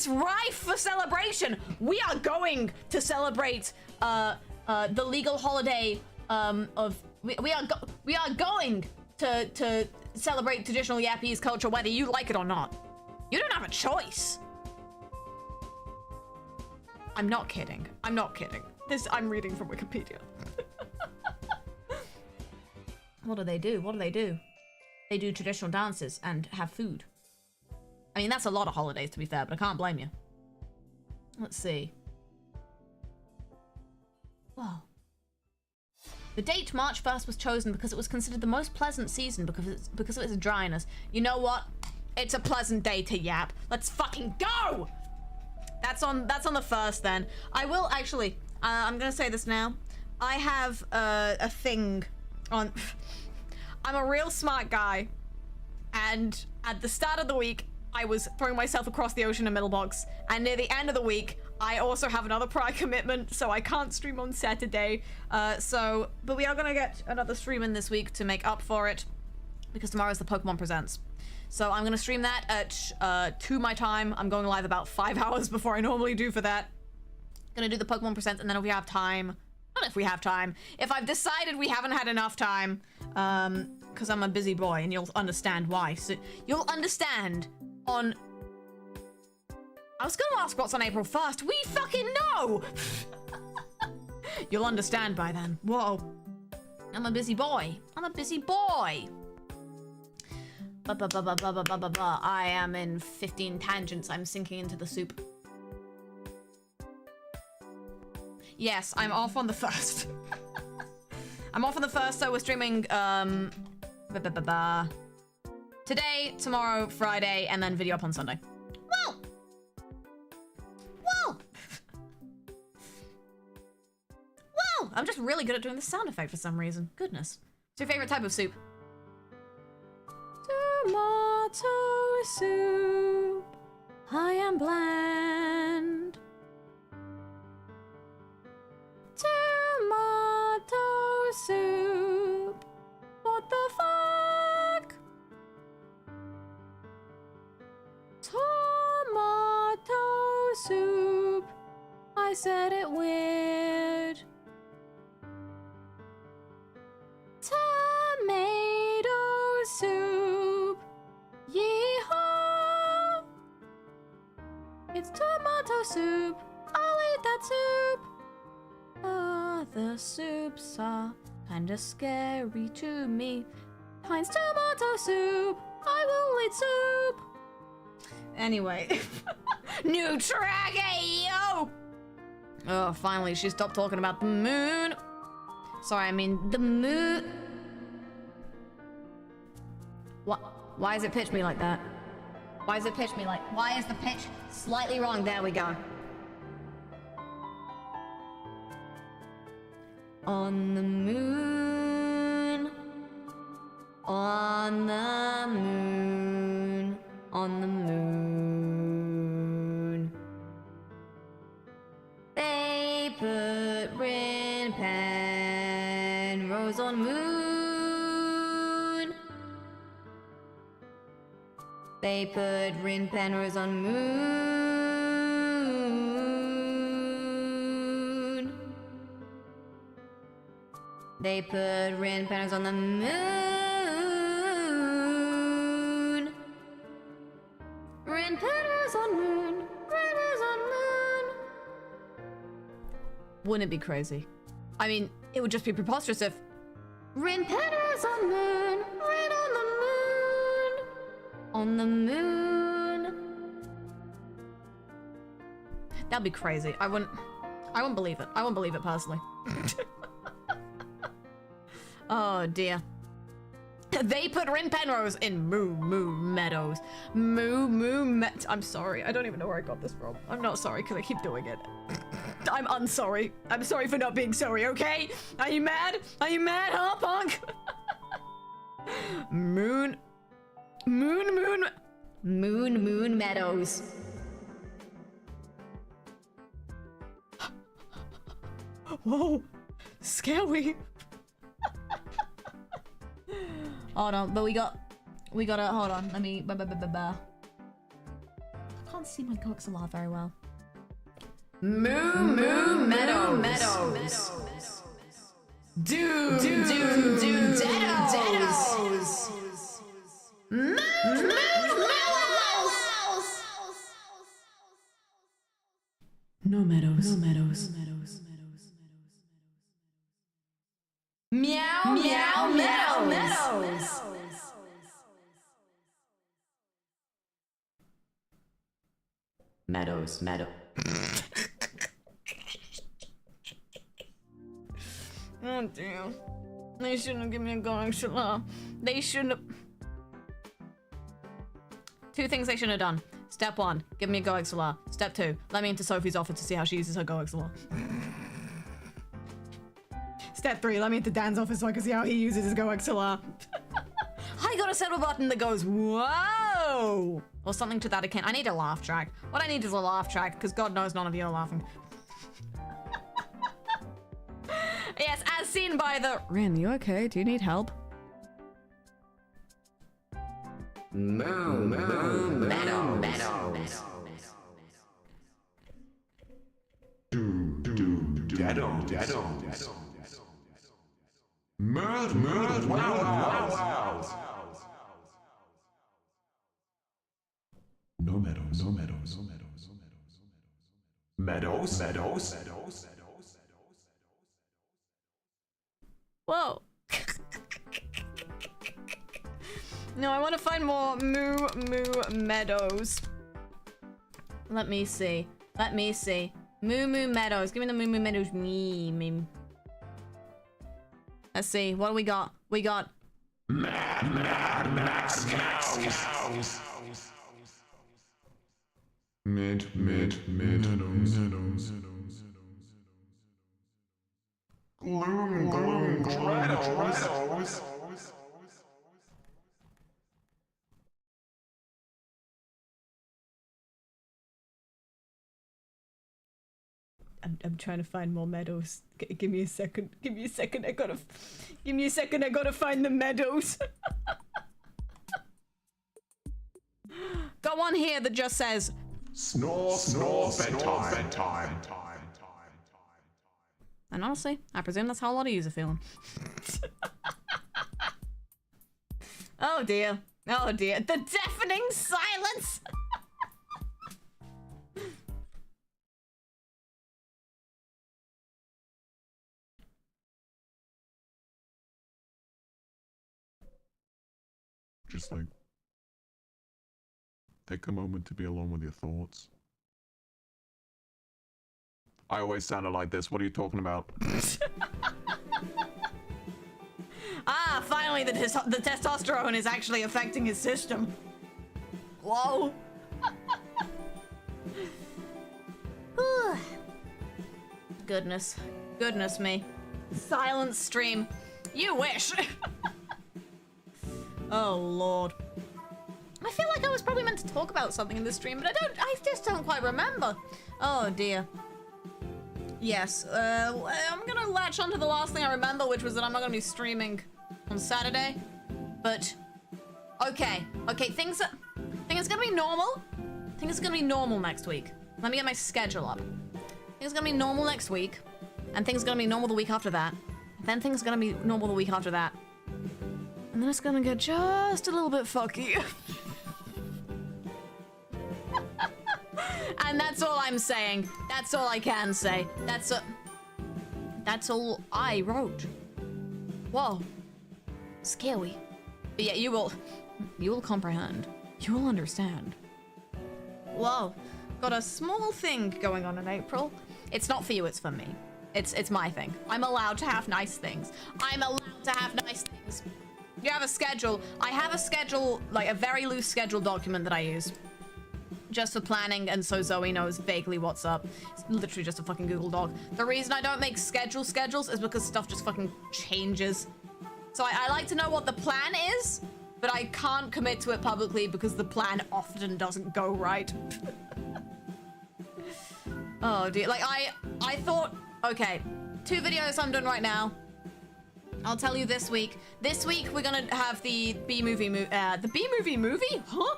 rife for celebration. We are going to celebrate the legal holiday we are going to celebrate traditional Yapese culture whether you like it or not. You don't have a choice. I'm not kidding. I'm not kidding. I'm reading from Wikipedia. What do they do? What do they do? They do traditional dances and have food. I mean, that's a lot of holidays, to be fair, but I can't blame you. Let's see. Whoa. The date March 1st was chosen because it was considered the most pleasant season because of its dryness. You know what? It's a pleasant day to yap. Let's fucking go! That's on the 1st then. I will actually, I'm gonna say this now. I have a thing on... I'm a real smart guy, and at the start of the week, I was throwing myself across the ocean in middle box, and near the end of the week, I also have another prior commitment, so I can't stream on Saturday. But we are gonna get another stream in this week to make up for it, because tomorrow's the Pokemon Presents. So I'm gonna stream that at 2 my time. I'm going live about 5 hours before I normally do for that. Gonna do the Pokemon Presents, and then if we have time, not if we have time, if I've decided we haven't had enough time, because I'm a busy boy, and you'll understand why. So you'll understand on... I was gonna ask what's on April 1st. We fucking know! You'll understand by then. Whoa. I'm a busy boy. I'm a busy boy. I am in 15 tangents. I'm sinking into the soup. Yes, I'm off on the 1st. I'm off on the 1st, so we're streaming today, tomorrow, Friday, and then video up on Sunday. Well! Well! Well! I'm just really good at doing the sound effect for some reason. Goodness. What's your favorite type of soup? Tomato soup. I am bland. Tomato soup. What the fuck? Tomato soup. I said it weird. Tomato soup. Yeehaw! It's tomato soup. I'll eat that soup. Other soups are kinda scary to me. Heinz tomato soup. I will eat soup. Anyway. New track, hey, yo! Oh, finally, she stopped talking about the moon. Sorry, I mean the moon. What? Why is it pitch me like that? Why is it pitch me like? Why is the pitch slightly wrong? There we go. On the moon. On the moon. On the moon. They put Rin Penrose on moon. They put Rin Penrose on moon. They put Rin Penrose on the moon. Wouldn't it be crazy? I mean, it would just be preposterous if Rin Penrose on moon, Rin on the moon, on the moon. That'd be crazy. I wouldn't believe it. I wouldn't believe it personally. Oh dear. They put Rin Penrose in Moo Moo Meadows. I'm sorry. I don't even know where I got this from. I'm not sorry because I keep doing it. I'm unsorry. I'm sorry for not being sorry, okay? Are you mad? Are you mad, huh, punk? Moon Meadows. Whoa, scary. Hold on, but we gotta, hold on, let me, I can't see my Goxalar very well. Moo Meadows. Do Deados. No Meadows. Meow Meadows. Meadows. Oh damn. They shouldn't have given me a going shala. They shouldn't have. Two things they shouldn't have done. Step 1, give me a Go XLR. Step 2, let me into Sophie's office to see how she uses her Go XLR. Step 3, let me into Dan's office so I can see how he uses his Go XLR. I got a settle button that goes, whoa! Or something to that account. I need a laugh track. What I need is a laugh track, because God knows none of you are laughing. Yes, as seen by the... Rin, you okay? Do you need help? Meadows. No meadows. Whoa. No, I want to find more Moo Meadows. Let me see. Moo Meadows. Give me the Moo Meadows meme. Let's see. What do we got? We got... Meadows. Gloom, Gredos. I'm trying to find more meadows. Give me a second. I gotta find the meadows. Got one here that just says Snore, bedtime. And honestly, I presume that's how a lot of yous are feeling. Oh dear. The deafening silence! Just like, take a moment to be alone with your thoughts. I always sounded like this. What are you talking about? Ah, finally the testosterone is actually affecting his system. Whoa. Goodness me. Silent stream. You wish. Oh Lord. I feel like I was probably meant to talk about something in this stream, but I just don't quite remember. Oh dear. Yes, I'm gonna latch onto the last thing I remember, which was that I'm not gonna be streaming on Saturday. But okay, things are gonna be normal. Things are gonna be normal next week. Let me get my schedule up. Things are gonna be normal next week, and things are gonna be normal the week after that. And then things are gonna be normal the week after that. And then it's gonna get just a little bit fucky. And that's all I'm saying. That's all I can say. That's all I wrote. Whoa. Scary. But yeah, you will comprehend. You will understand. Whoa. Got a small thing going on in April. It's not for you, it's for me. It's my thing. I'm allowed to have nice things. I'm allowed to have nice things. You have a schedule. I have a schedule, like a very loose schedule document that I use. Just for planning, and so Zoe knows vaguely what's up. It's literally just a fucking Google Doc. The reason I don't make schedules is because stuff just fucking changes. So I like to know what the plan is, but I can't commit to it publicly because the plan often doesn't go right. Oh dear, like I thought, okay, 2 videos I'm doing right now. I'll tell you this week. This week we're gonna have the B-movie movie, Huh?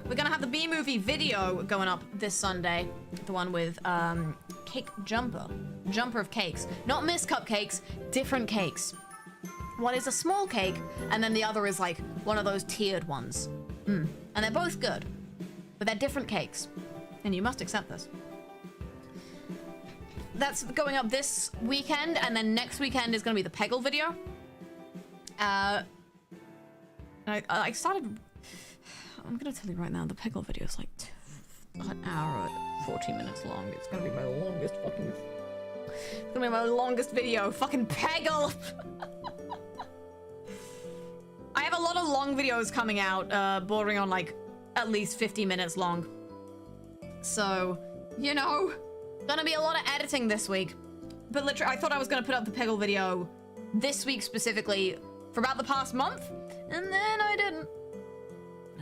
We're gonna have the B-movie video going up this Sunday. The one with, cake jumper of cakes. Not Miss Cupcakes, different cakes. One is a small cake, and then the other is like one of those tiered ones. And they're both good, but they're different cakes. And you must accept this. That's going up this weekend, and then next weekend is going to be the Pegle video. I started... I'm going to tell you right now, the Pegle video is like an hour and 40 minutes long. It's going to be my longest fucking... It's going to be my longest video. Fucking Pegle! I have a lot of long videos coming out, bordering on like at least 50 minutes long. So, you know... Gonna be a lot of editing this week. But literally, I thought I was gonna put up the Pegle video this week specifically for about the past month, and then I didn't.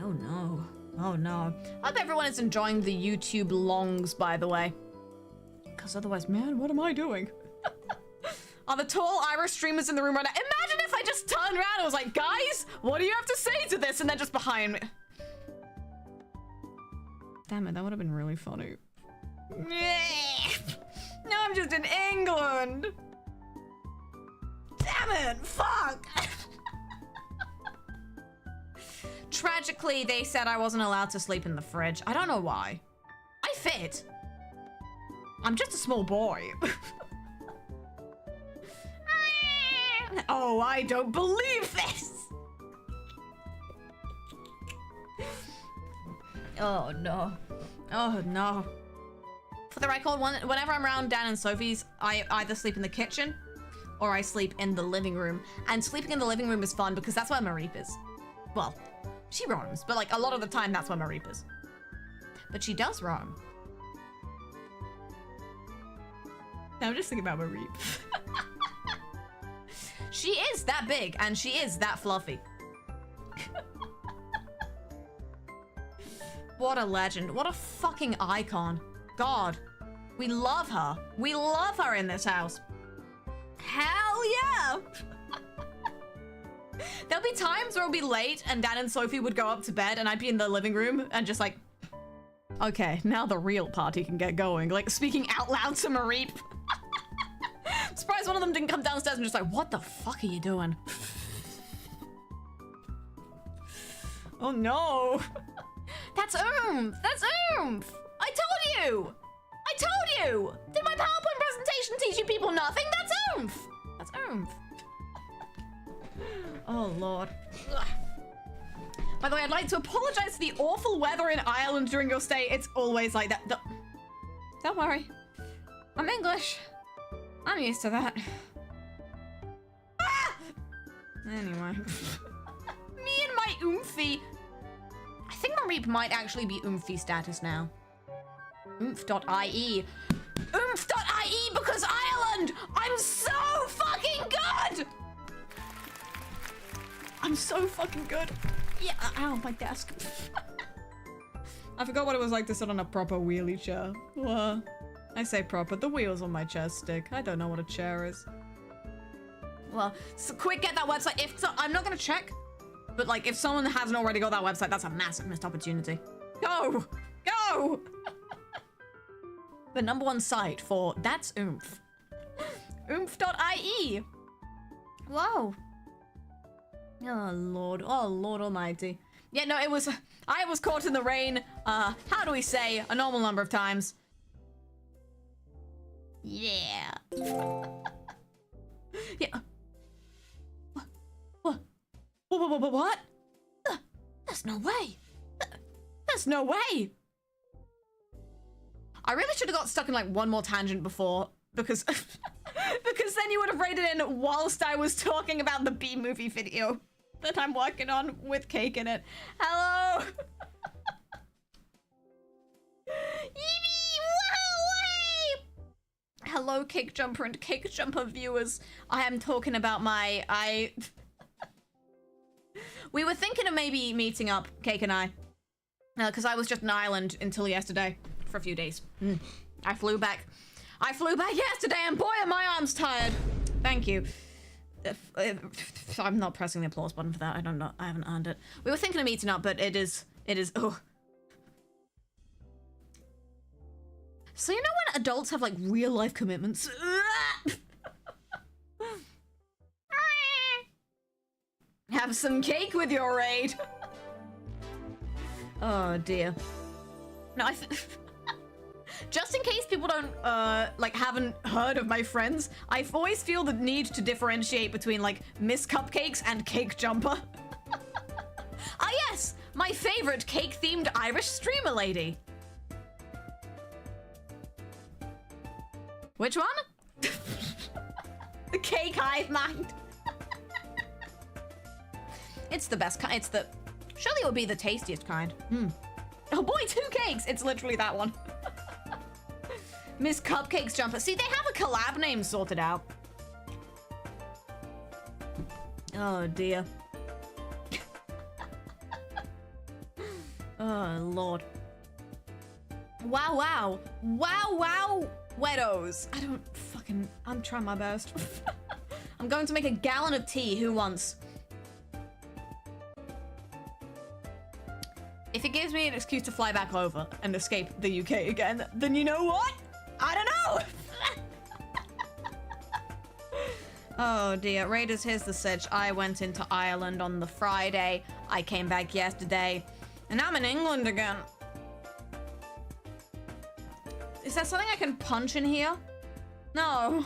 Oh no. Oh no. I hope everyone is enjoying the YouTube longs, by the way. Because otherwise, man, what am I doing? Are the tall Irish streamers in the room right now? Imagine if I just turned around and was like, guys, what do you have to say to this? And they're just behind me. Damn it, that would have been really funny. No, I'm just in England. Damn it, fuck. Tragically, they said I wasn't allowed to sleep in the fridge. I don't know why. I fit. I'm just a small boy. Oh, I don't believe this. Oh no. Oh no. For the record, whenever I'm around Dan and Sophie's, I either sleep in the kitchen or I sleep in the living room. And sleeping in the living room is fun because that's where Mareep is. Well, she roams, but like a lot of the time that's where Mareep is. But she does roam. Now I'm just thinking about Mareep. She is that big and she is that fluffy. What a legend. What a fucking icon. God, we love her. We love her in this house. Hell yeah! There'll be times where it'll be late and Dan and Sophie would go up to bed and I'd be in the living room and just like, okay, now the real party can get going. Like speaking out loud to Mareep. I'm surprised one of them didn't come downstairs and just like, what the fuck are you doing? Oh no. That's oomph. That's oomph. I told you! I told you! Did my PowerPoint presentation teach you people nothing? That's oomph! That's oomph. Oh, Lord. Ugh. By the way, I'd like to apologize for the awful weather in Ireland during your stay. It's always like that. Don't worry. I'm English. I'm used to that. Ah! Anyway. Me and my oomphy. I think Mareep might actually be oomphy status now. Oomph.ie. Oomph.ie because Ireland! I'm so fucking good! I'm so fucking good. Yeah, ow, my desk. I forgot what it was like to sit on a proper wheelie chair. What? I say proper, the wheels on my chair stick. I don't know what a chair is. Well, so quick, get that website. If so, I'm not gonna check, but like if someone hasn't already got that website, that's a massive missed opportunity. Go! Go! The #1 site for that's oomph. Oomph.ie. Whoa. Oh Lord almighty. Yeah, no, it was, I was caught in the rain, how do we say, a normal number of times. Yeah. Yeah. What? There's no way. There's no way. I really should have got stuck in like one more tangent before, because because then you would have rated in whilst I was talking about the B-movie video that I'm working on with cake in it. Hello. Hello, Cake Jumper and Cake Jumper viewers. I am talking about my... We were thinking of maybe meeting up, Cake and I, because I was just in Ireland until yesterday for a few days. I flew back yesterday, and boy, are my arms tired. Thank you. I'm not pressing the applause button for that. I don't know. I haven't earned it. We were thinking of meeting up, but it is. Oh. So you know when adults have like real life commitments? Have some cake with your raid. Oh dear. No, just in case people don't like haven't heard of my friends, I always feel the need to differentiate between like Miss Cupcakes and Cake Jumper. Ah yes, my favorite cake-themed Irish streamer lady. Which one? The cake hive mind. It's the best kind. It's the... Surely it would be the tastiest kind. Oh boy, 2 cakes! It's literally that one. Miss Cupcakes Jumper. See, they have a collab name sorted out. Oh dear. Oh lord. Wow, wow. Wow, wow. Wedos. I don't fucking... I'm trying my best. I'm going to make a gallon of tea. Who wants? If it gives me an excuse to fly back over and escape the UK again, then you know what? I don't know! Oh dear. Raiders, here's the sitch. I went into Ireland on the Friday. I came back yesterday. And I'm in England again. Is there something I can punch in here? No.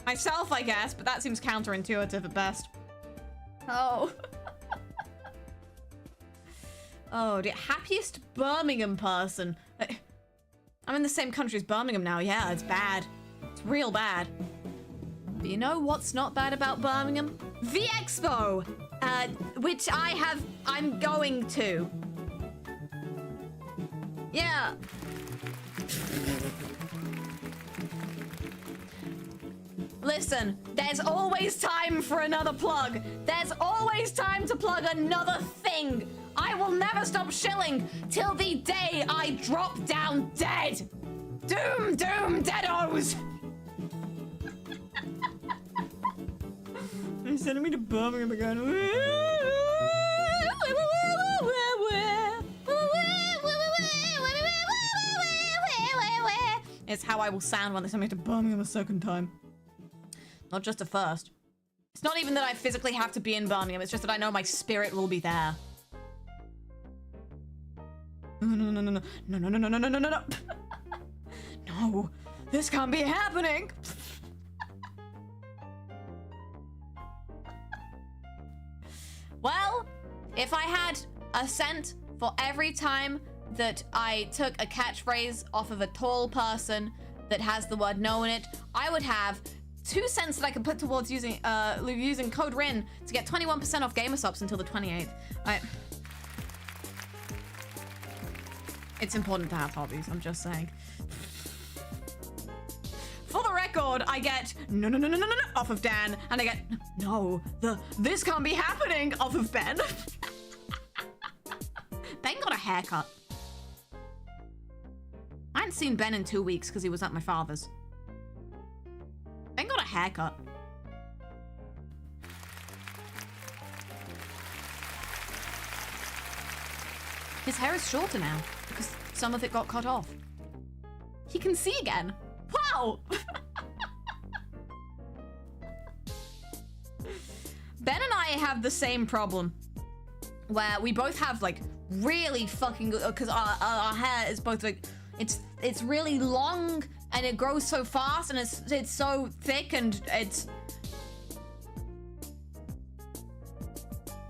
Myself, I guess, but that seems counterintuitive at best. Oh. Oh dear. Happiest Birmingham person. I'm in the same country as Birmingham now. Yeah, it's bad. It's real bad. But you know what's not bad about Birmingham? The Expo! Which I'm going to. Yeah. Listen, there's always time for another plug. There's always time to plug another thing. I will never stop shilling till the day I drop down dead. Doom, doom, deados. They're sending me to Birmingham again. It's how I will sound when they send me to Birmingham a second time. Not just a first. It's not even that I physically have to be in Birmingham, it's just that I know my spirit will be there. No. No, this can't be happening. Well, if I had a cent for every time that I took a catchphrase off of a tall person that has the word no in it, I would have 2 cents that I could put towards using code RIN to get 21% off Gamer Supps until the 28th. It's important to have hobbies, I'm just saying. For the record, I get no off of Dan, and I get no, this can't be happening off of Ben. Ben got a haircut. I hadn't seen Ben in 2 weeks because he was at my father's. Ben got a haircut. His hair is shorter now because some of it got cut off. He can see again. Wow! Ben and I have the same problem where we both have like really fucking good, because our hair is both like, it's really long and it grows so fast and it's so thick and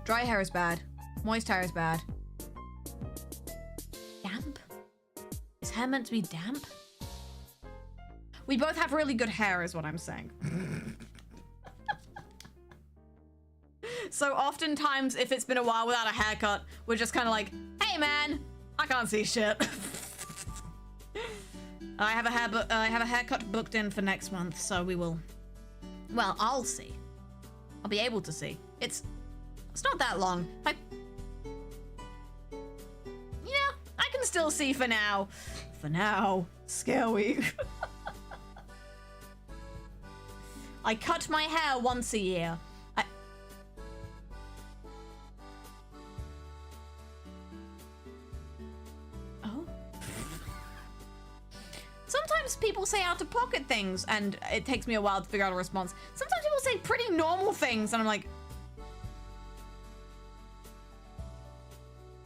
Dry hair is bad. Moist hair is bad. Damp? Is hair meant to be damp? We both have really good hair is what I'm saying. So oftentimes, if it's been a while without a haircut, we're just kind of like, hey man, I can't see shit. I have a haircut booked in for next month, so we will. Well, I'll see. I'll be able to see. It's not that long. Yeah, I can still see for now. For now, scare week. I cut my hair once a year. Sometimes people say out-of-pocket things, and it takes me a while to figure out a response. Sometimes people say pretty normal things, and I'm like...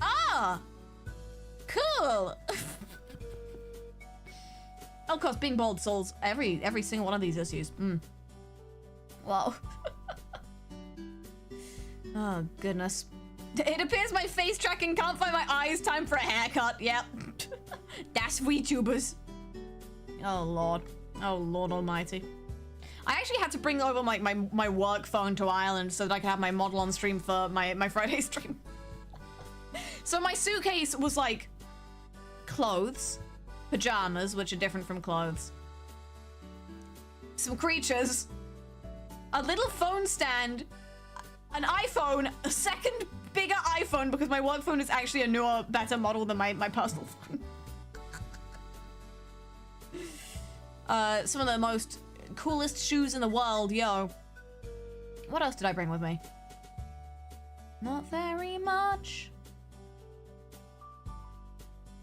Ah! Cool! Of course, being bald solves every single one of these issues. Wow. Oh, goodness. It appears my face tracking can't find my eyes. Time for a haircut. Yep. That's VTubers. Oh lord. Oh lord almighty. I actually had to bring over like my work phone to Ireland so that I could have my model on stream for my Friday stream. So my suitcase was like clothes, pajamas, which are different from clothes, some creatures, a little phone stand, an iPhone, a second bigger iPhone because my work phone is actually a newer, better model than my personal phone. Some of the most coolest shoes in the world, yo. What else did I bring with me? Not very much.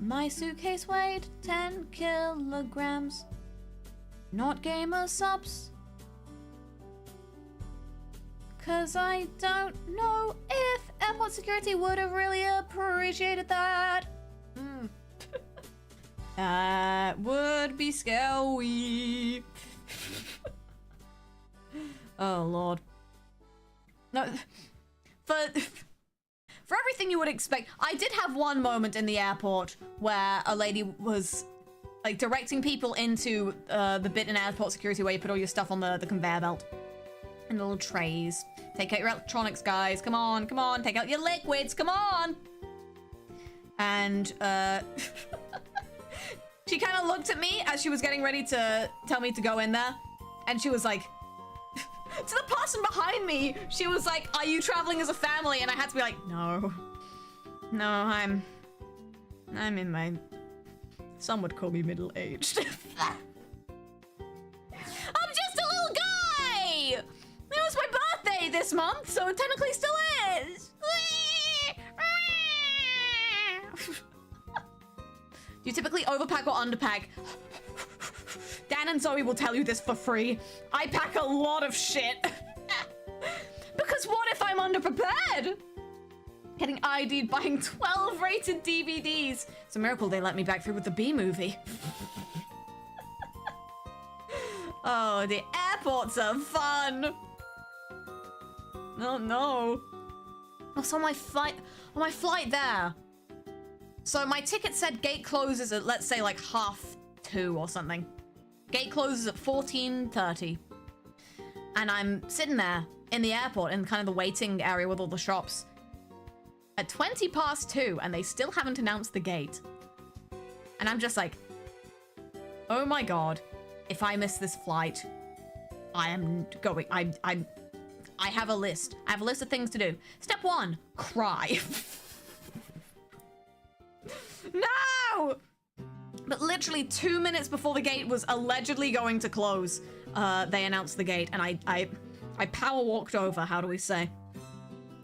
My suitcase weighed 10 kilograms. Not gamer Supps. Cause I don't know if airport security would have really appreciated that. That would be scary. Oh lord. No, for everything you would expect, I did have one moment in the airport where a lady was like directing people into the bit in airport security where you put all your stuff on the conveyor belt and little trays. Take out your electronics, guys. Come on, come on. Take out your liquids. Come on. And she kind of looked at me as she was getting ready to tell me to go in there. And she was like, to the person behind me, she was like, are you traveling as a family? And I had to be like, no. No, I'm in my... Some would call me middle-aged. I'm just a little guy! It was my birthday this month, so it technically still is. Do you typically overpack or underpack? Dan and Zoe will tell you this for free. I pack a lot of shit. Because what if I'm underprepared? Getting ID'd buying 12 rated DVDs. It's a miracle they let me back through with the B movie. Oh, the airports are fun. Oh no. Also on my flight there. So my ticket said gate closes at, let's say, like 2:30 or something. Gate closes at 14:30. And I'm sitting there in the airport in kind of the waiting area with all the shops at 2:20, and they still haven't announced the gate. And I'm just like, oh my god, if I miss this flight, I am going, I have a list. I have a list of things to do. Step 1, cry. No! But literally 2 minutes before the gate was allegedly going to close, they announced the gate, and I power walked over, how do we say?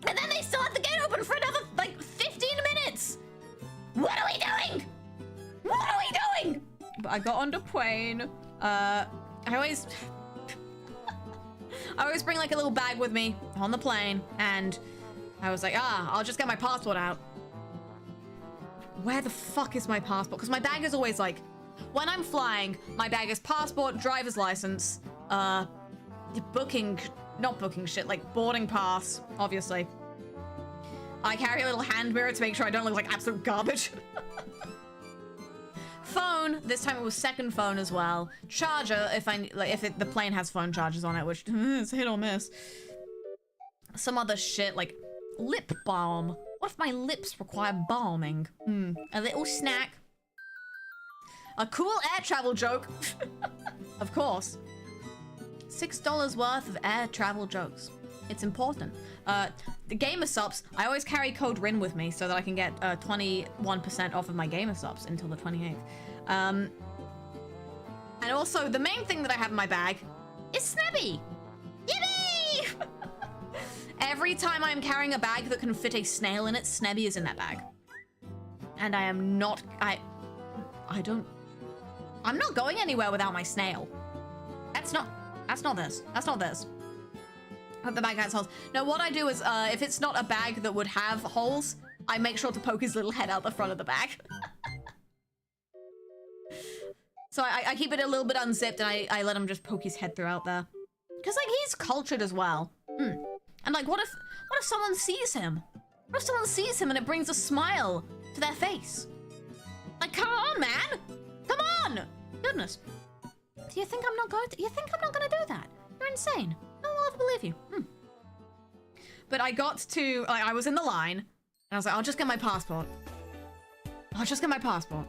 And then they still had the gate open for another, like, 15 minutes! What are we doing? What are we doing? But I got on the plane. I always bring, like, a little bag with me on the plane, and I was like, I'll just get my passport out. Where the fuck is my passport? Because my bag is always, like, when I'm flying, my bag is passport, driver's license, not booking shit, like boarding pass, obviously. I carry a little hand mirror to make sure I don't look like absolute garbage. Phone. This time it was second phone as well. Charger, if the plane has phone chargers on it, which is hit or miss. Some other shit like lip balm. What if my lips require balming? A little snack. A cool air travel joke. Of course. $6 worth of air travel jokes. It's important. The gamer subs, I always carry code RIN with me so that I can get 21% off of my gamer subs until the 28th. And also, the main thing that I have in my bag is Snubby. Yippee! Every time I'm carrying a bag that can fit a snail in it, Snubby is in that bag. And I am not, I'm not going anywhere without my snail. That's not this. That's not this. Hope the bag has holes. No, what I do is, if it's not a bag that would have holes, I make sure to poke his little head out the front of the bag. So I keep it a little bit unzipped and I let him just poke his head throughout there. Because, like, he's cultured as well. And, like, what if someone sees him? What if someone sees him and it brings a smile to their face? Like, come on, man! Come on! Goodness. Do you think I'm not going to? You think I'm not going to do that? You're insane. No one will ever believe you. But I got to, like, I was in the line, and I was like, I'll just get my passport. I'll just get my passport.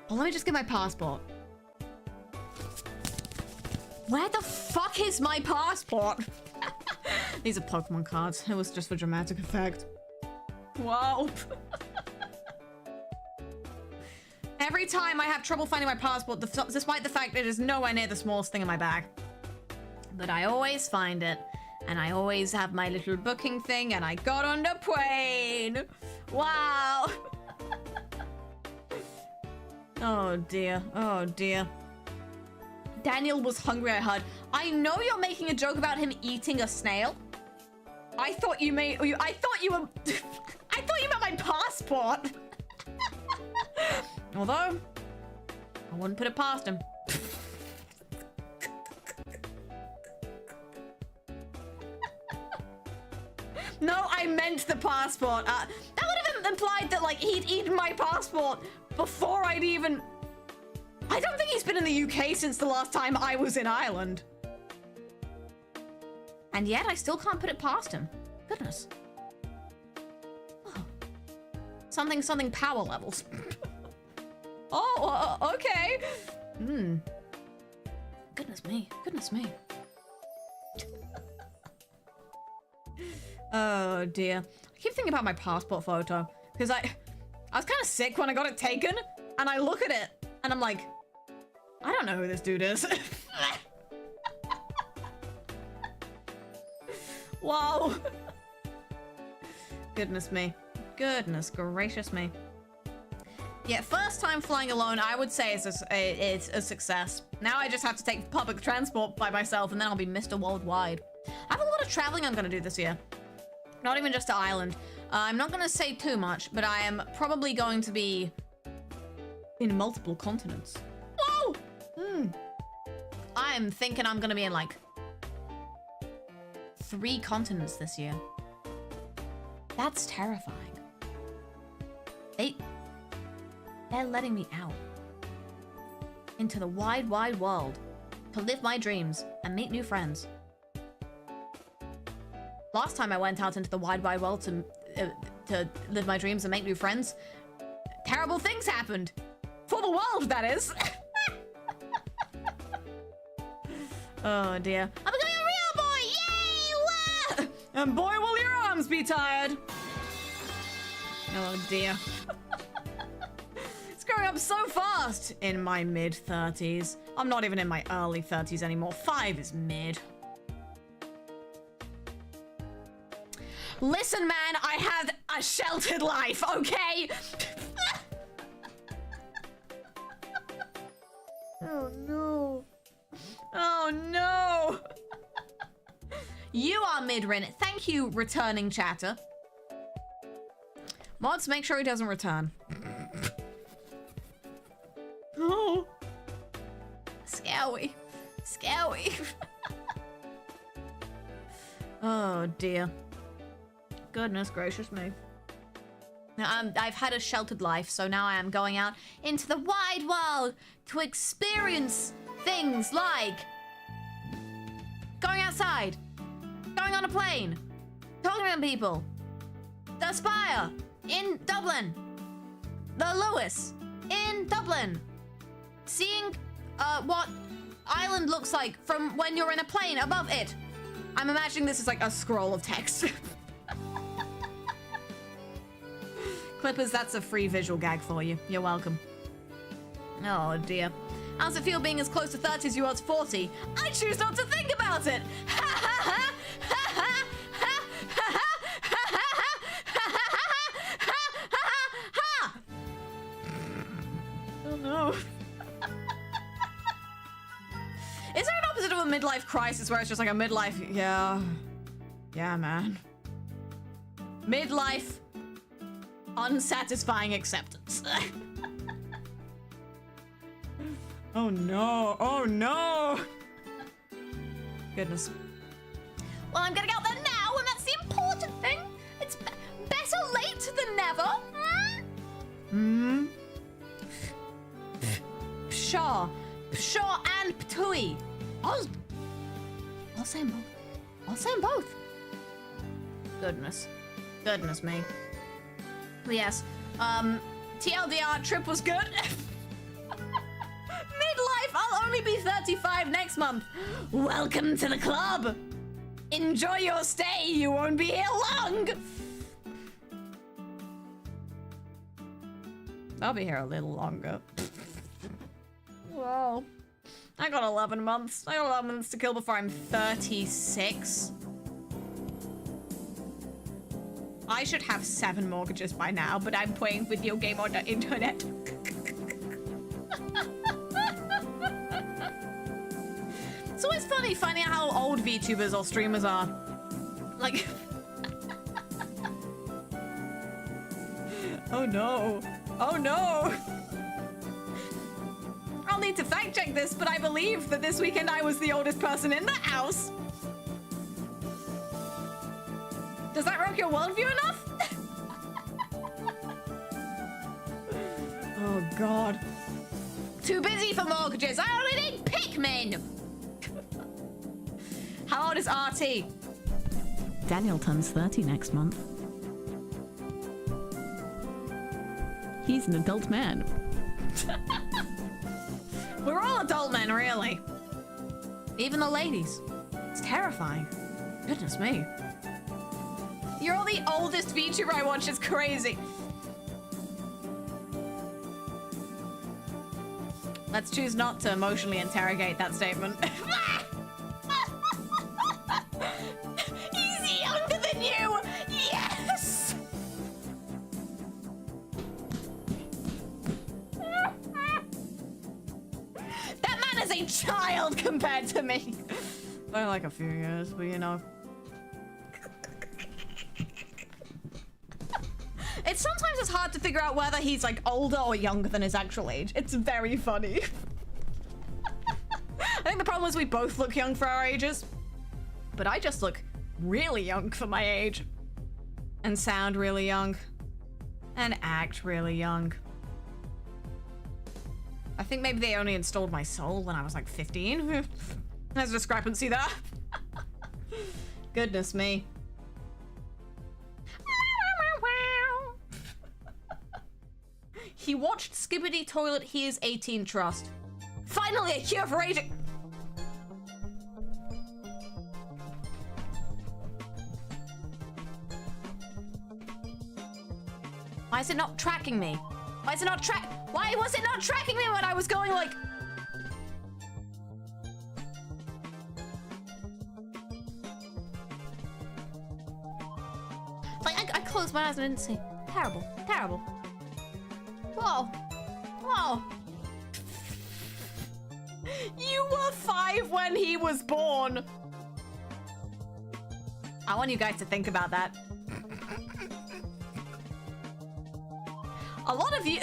Well, let me just get my passport. Where the fuck is my passport? These are Pokemon cards. It was just for dramatic effect. Wow. Every time I have trouble finding my passport, despite the fact it is nowhere near the smallest thing in my bag. But I always find it, and I always have my little booking thing, and I got on the plane. Wow. Oh dear, oh dear. Daniel was hungry, I heard. I know you're making a joke about him eating a snail. I thought you meant my passport. Although, I wouldn't put it past him. No, I meant the passport. That would have implied that, like, he'd eaten my passport before I'd even... I don't think he's been in the UK since the last time I was in Ireland. And yet, I still can't put it past him. Goodness. Oh. Something power levels. Oh, okay. Goodness me. Goodness me. Oh dear. I keep thinking about my passport photo because I was kind of sick when I got it taken, and I look at it and I'm like, I don't know who this dude is. Wow. Goodness me. Goodness gracious me. Yeah, first time flying alone, I would say it's a success. Now I just have to take public transport by myself, and then I'll be Mr. Worldwide. I have a lot of traveling I'm gonna do this year. Not even just to Ireland. I'm not gonna say too much, but I am probably going to be in multiple continents. Whoa! I am thinking I'm gonna be in like 3 continents this year. That's terrifying. They're letting me out into the wide, wide world to live my dreams and meet new friends. Last time I went out into the wide, wide world to live my dreams and make new friends, terrible things happened. For the world, that is. Oh dear. I'm becoming a real boy! Yay! Wah! And boy, will your arms be tired. Oh dear. It's growing up so fast in my mid-30s. I'm not even in my early 30s anymore. 5 is mid. Listen, man, I have a sheltered life, okay? Oh no. Oh no. You are mid-rin. Thank you, returning chatter. Mods, make sure he doesn't return. Oh. Scary. Scary. Oh dear. Goodness gracious me. Now, I've had a sheltered life, so now I am going out into the wide world to experience things like going outside, going on a plane, talking to people, the Spire in Dublin, the Lewis in Dublin, seeing what island looks like from when you're in a plane above it. I'm imagining this is like a scroll of text. Clippers, that's a free visual gag for you. You're welcome. Oh dear. How's it feel being as close to 30 as you are to 40? I choose not to think about it! Oh no. Is there an opposite of a midlife crisis where it's just like a midlife? Yeah. Yeah, man. Midlife unsatisfying acceptance. Oh no. Oh no. Goodness. Well, I'm getting out there now, and that's the important thing. It's better late than never. Hmm. Pshaw. Pshaw and ptooey. I'll say them both. I'll say them both. Goodness. Goodness me. Yes. TLDR, trip was good. Midlife, I'll only be 35 next month. Welcome to the club. Enjoy your stay, you won't be here long. I'll be here a little longer. Whoa. I got 11 months. I got 11 months to kill before I'm 36. I should have 7 mortgages by now, but I'm playing video game on the internet. It's always funny finding out how old VTubers or streamers are. Like... Oh no. Oh no. I'll need to fact check this, but I believe that this weekend I was the oldest person in the house. Does that rock your worldview enough? Oh god. Too busy for mortgages. I only need Pikmin. How old is RT? Daniel turns 30 next month. He's an adult man. We're all adult men, really. Even the ladies. It's terrifying. Goodness me. You're all the oldest VTuber I watch. It's crazy. Let's choose not to emotionally interrogate that statement. He's younger than you! Yes! That man is a child compared to me. By like a few years, but you know. It's hard to figure out whether he's like older or younger than his actual age. It's very funny. I think the problem is we both look young for our ages, but I just look really young for my age and sound really young and act really young. I think maybe they only installed my soul when I was like 15. There's a discrepancy there. Goodness me. He watched Skibbity Toilet, he is 18 trust. Finally, a cure for aging. Why is it not tracking me? Why is it not why was it not tracking me when I was going like... Like, I closed my eyes and didn't see. Terrible, terrible. Whoa. Whoa. You were 5 when he was born. I want you guys to think about that. A lot of you...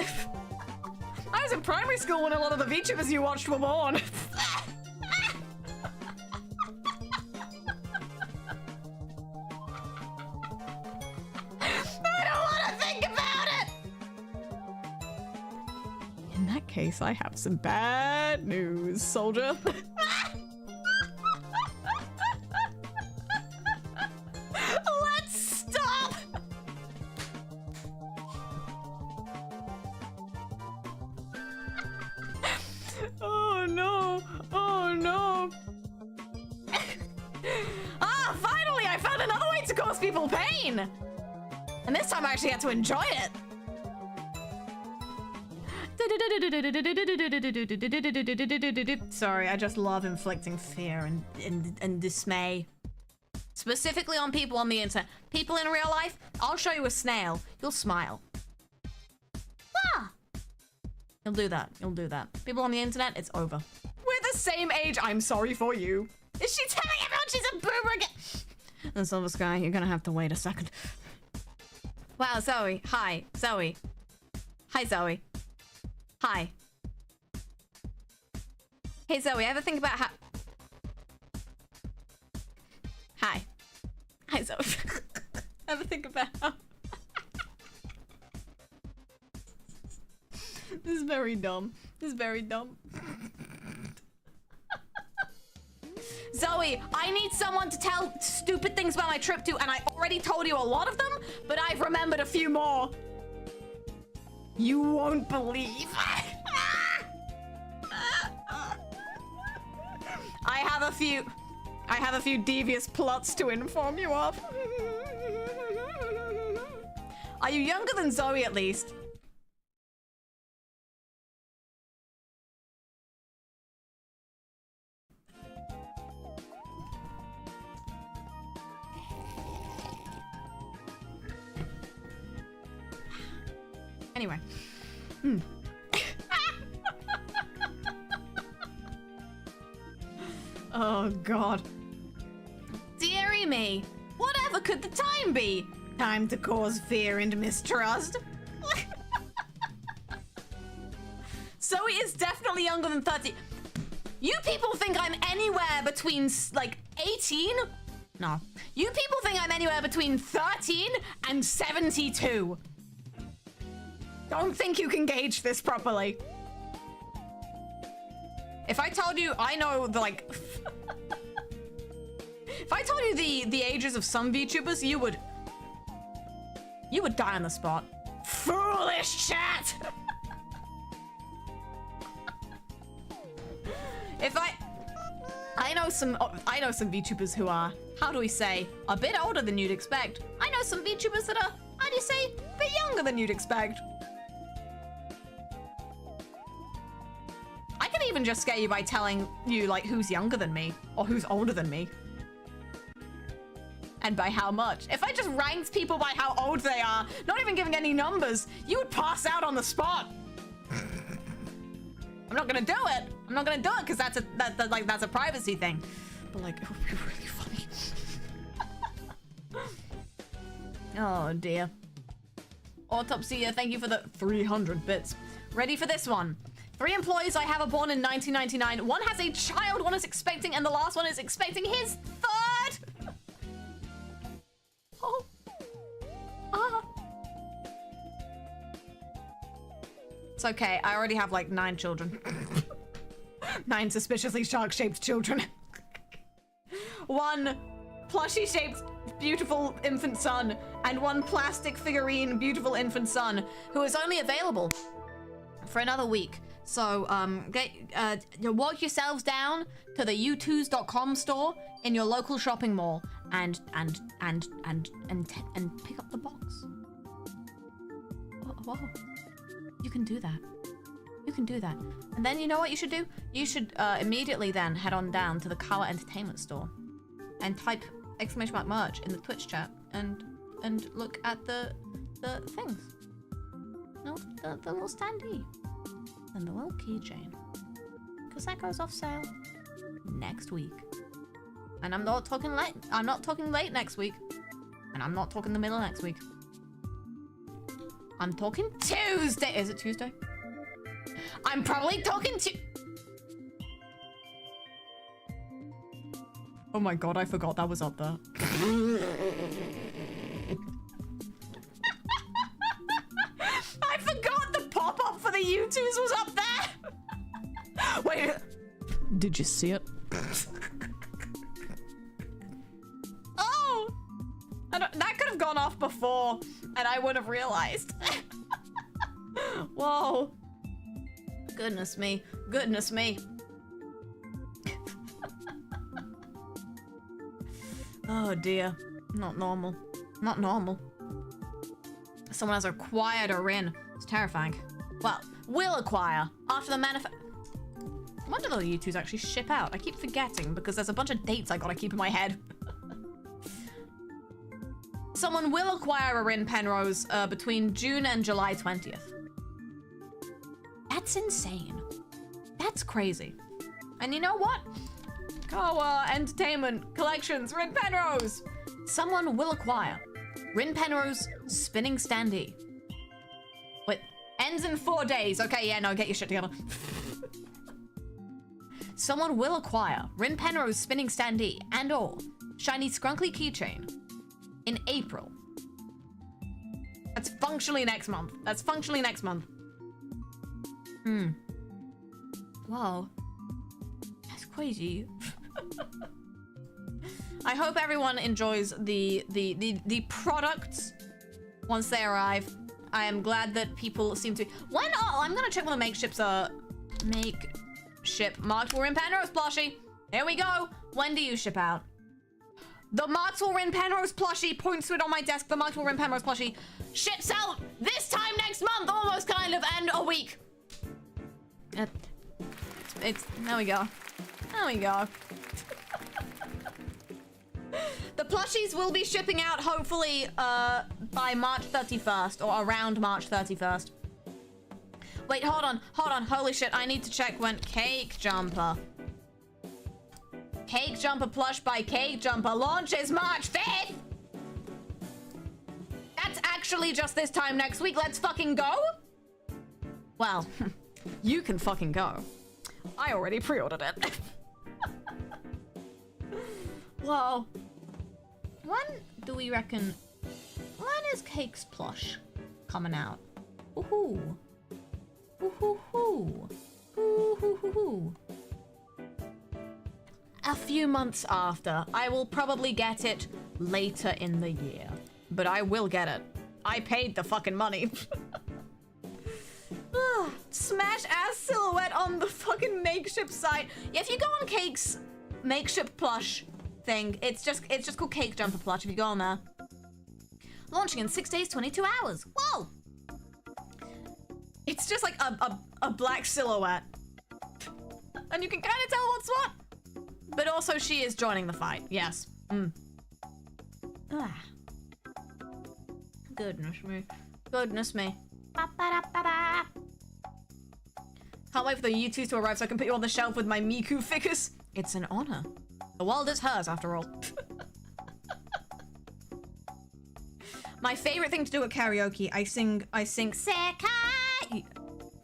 I was in primary school when a lot of the VTubers you watched were born. case I have some bad news, soldier. Let's stop! Oh no! Oh no! Ah, finally! I found another way to cause people pain! And this time I actually had to enjoy it. Sorry, I just love inflicting fear and dismay. Specifically on people on the internet. People in real life, I'll show you a snail. You'll smile. Ah! You'll do that. You'll do that. People on the internet, it's over. We're the same age. I'm sorry for you. Is she telling everyone she's a boomer again? And Silver Sky, you're gonna have to wait a second. Wow, Zoe. Hi, Zoe. Hi, Zoe. Hi. Hey, Zoe, ever think about how... Hi. Hi, Zoe. Ever think about how... This is very dumb. This is very dumb. Zoe, I need someone to tell stupid things about my trip to, and I already told you a lot of them, but I've remembered a few more. You won't believe. I have a few devious plots to inform you of. Are you younger than Zoe at least? Anyway. Oh, God. Dearie me. Whatever could the time be? Time to cause fear and mistrust. Zoe is definitely younger than 30. You people think I'm anywhere between, like, 18? No. You people think I'm anywhere between 13 and 72. Don't think you can gauge this properly. If I told you I know the, like... If I told you the ages of some VTubers, you would die on the spot. Foolish chat! If I know some VTubers who are, how do we say, a bit older than you'd expect. I know some VTubers that are, how do you say, a bit younger than you'd expect. I can even just scare you by telling you, like, who's younger than me or who's older than me. And by how much. If I just ranked people by how old they are, not even giving any numbers, you would pass out on the spot. I'm not gonna do it. I'm not gonna do it because that's a privacy thing. But like, it would be really funny. Oh dear. Autopsy, thank you for the 300 bits. Ready for this one? 3 employees I have are born in 1999. One has a child, one is expecting, and the last one is expecting his 3rd. Oh. Ah. It's okay. I already have like 9 children. 9 suspiciously shark-shaped children. 1 plushie-shaped beautiful infant son, and 1 plastic figurine beautiful infant son, who is only available for another week. So walk yourselves down to the u2s.com store in your local shopping mall and pick up the box. Whoa. You can do that. You can do that. And then you know what you should do? You should immediately then head on down to the Kawa Entertainment store and type ! merch in the Twitch chat and look at the things. No, the little standee. And the little keychain. Because that goes off sale next week. And I'm not talking late. I'm not talking late next week. And I'm not talking the middle next week. I'm talking Tuesday. Is it Tuesday? I'm probably talking to... Oh my god, I forgot that was up there. I forgot the pop-up for the the YouTubers was up there. Wait. Did you see it? Oh! That could have gone off before, and I would have realized. Whoa. Goodness me. Goodness me. Oh dear. Not normal. Not normal. Someone has acquired a Rin. It's terrifying. Well, will acquire after the when do the U2s actually ship out? I keep forgetting because there's a bunch of dates I gotta keep in my head. Someone will acquire a Rin Penrose between June and July 20th. That's insane. That's crazy. And you know what? Kawa Entertainment Collections Rin Penrose. Someone will acquire Rin Penrose Spinning Standee. Wait, ends in 4 days. Okay, yeah, no, get your shit together. Someone will acquire Rin Penrose Spinning Standee and or Shiny Skrunkly Keychain in April. That's functionally next month. That's functionally next month. Wow. That's crazy. I hope everyone enjoys the products once they arrive. I am glad that people seem to. When? Oh, I'm gonna check when the make ships are. Make ship marked for Rin Penrose plushie. There we go. When do you ship out? The marked for Rin Penrose plushie points to it on my desk. The marked for Rin Penrose plushie ships out this time next month, almost kind of, and a week. It's there we go. There we go. The plushies will be shipping out hopefully by March 31st or around March 31st. Wait, hold on. Holy shit, I need to check when Cake Jumper plush by Cake Jumper launches March 5th. That's actually just this time next week. Let's fucking go. Well, you can fucking go. I already pre-ordered it. Whoa. When do we reckon... When is Cake's plush coming out? Ooh. Ooh. Ooh. A few months after. I will probably get it later in the year. But I will get it. I paid the fucking money. Smash ass silhouette on the fucking makeshift site. Yeah, if you go on Cake's makeshift plush thing, it's just called Cake Jumper plush if you go on there. Launching in 6 days, 22 hours. Whoa! It's just like a black silhouette. And you can kind of tell what's what. But also she is joining the fight, yes. Goodness me. Goodness me. Ba-ba-da-ba-ba. Can't wait for the U2s to arrive so I can put you on the shelf with my Miku figures. It's an honor. The world is hers, after all. My favorite thing to do at karaoke, I sing Sekai,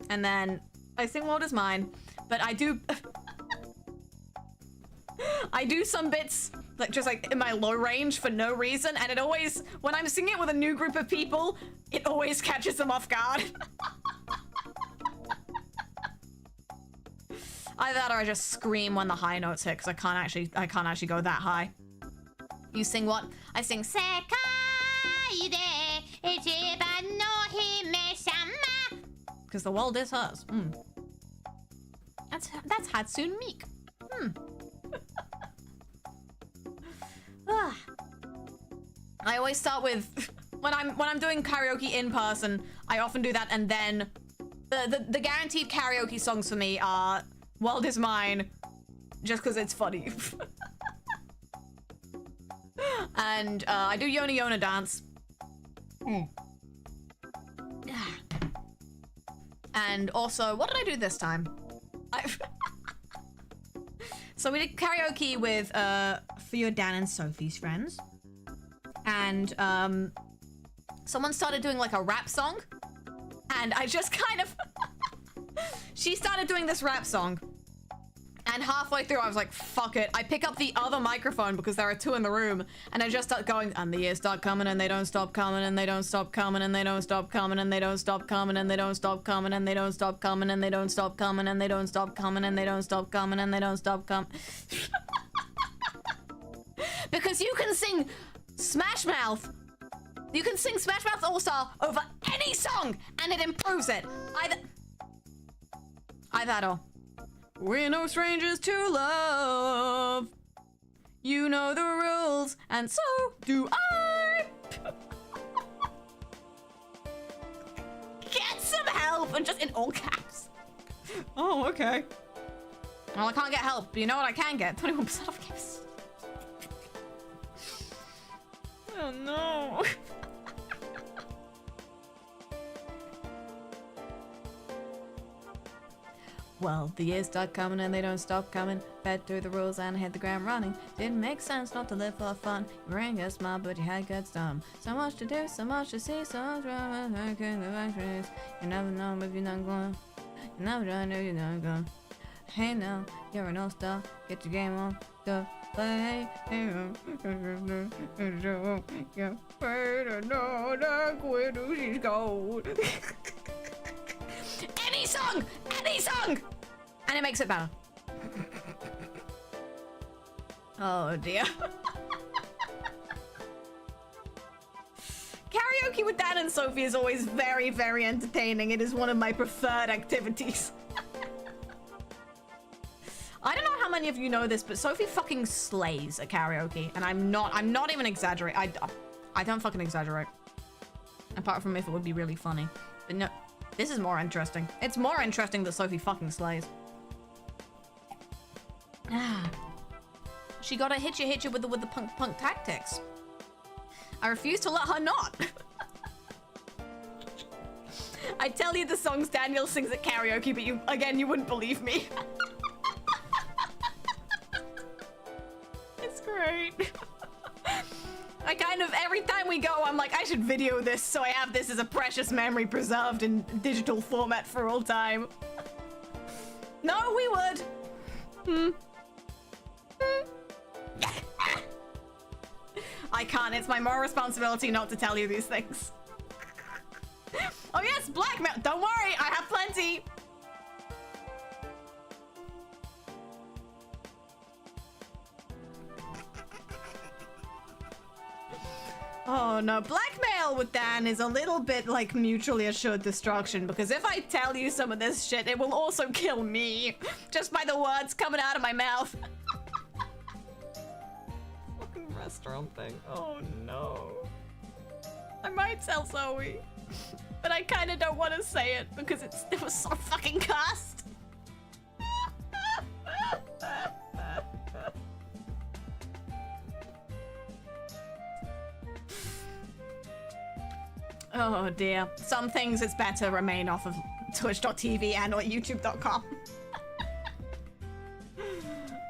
and then I sing World Is Mine, but I do some bits like just like in my low range for no reason, and it always, when I'm singing it with a new group of people, it always catches them off guard. Either that or I just scream when the high notes hit because I can't actually go that high. You sing what? I sing Sekai de Ichiban no Hime-sama, because the world is hers. That's Hatsune Miku. I always start with when I'm doing karaoke in person, I often do that, and then the guaranteed karaoke songs for me are World Is Mine, just because it's funny. And I do Yona Yona dance. And also, what did I do this time? So we did karaoke with for your Dan and Sophie's friends. And someone started doing like a rap song. And I just kind of... She started doing this rap song. And halfway through, I was like, fuck it. I pick up the other microphone because there are two in the room. And I just start going, and the years start coming and they don't stop coming and they don't stop coming and they don't stop coming and they don't stop coming and they don't stop coming and they don't stop coming and they don't stop coming and they don't stop coming and they don't stop coming and they don't stop coming. Because you can sing Smashmouth. You can sing Smashmouth All-Star over any song and it improves it. I've had all. We're no strangers to love. You know the rules, and so do I. Get some help, and just in all caps. Oh, okay. Well, I can't get help, but you know what I can get? 21% off gifts. Oh no. Well, the years start coming and they don't stop coming. Fed through the rules and hit the ground running. Didn't make sense not to live for fun. You rang a smile, but you had guts dumb. So much to do, so much to see, so much drama. You never know if you're not going. You never know you're not going. Hey now, you're an all-star. Get your game on. Go play. You're better know the quitter she's gold. Any song! Any song! And it makes it better. Oh dear. Karaoke with Dan and Sophie is always very, very entertaining. It is one of my preferred activities. I don't know how many of you know this, but Sophie fucking slays at karaoke. And I'm not even exaggerating. I don't fucking exaggerate. Apart from if it would be really funny. But no. This is more interesting. It's more interesting that Sophie fucking slays. She gotta hit you with the punk tactics. I refuse to let her not. I tell you the songs Daniel sings at karaoke, but you wouldn't believe me. It's great. I kind of, every time we go, I'm like, I should video this so I have this as a precious memory preserved in digital format for all time. No, we would. I can't, it's my moral responsibility not to tell you these things. Oh yes, blackmail, don't worry, I have plenty. Oh no, blackmail with Dan is a little bit like mutually assured destruction, because if I tell you some of this shit, it will also kill me. Just by the words coming out of my mouth. Fucking restaurant thing. Oh no. I might tell Zoe, but I kind of don't want to say it because it was so fucking cursed. Oh dear. Some things it's better remain off of twitch.tv and or youtube.com.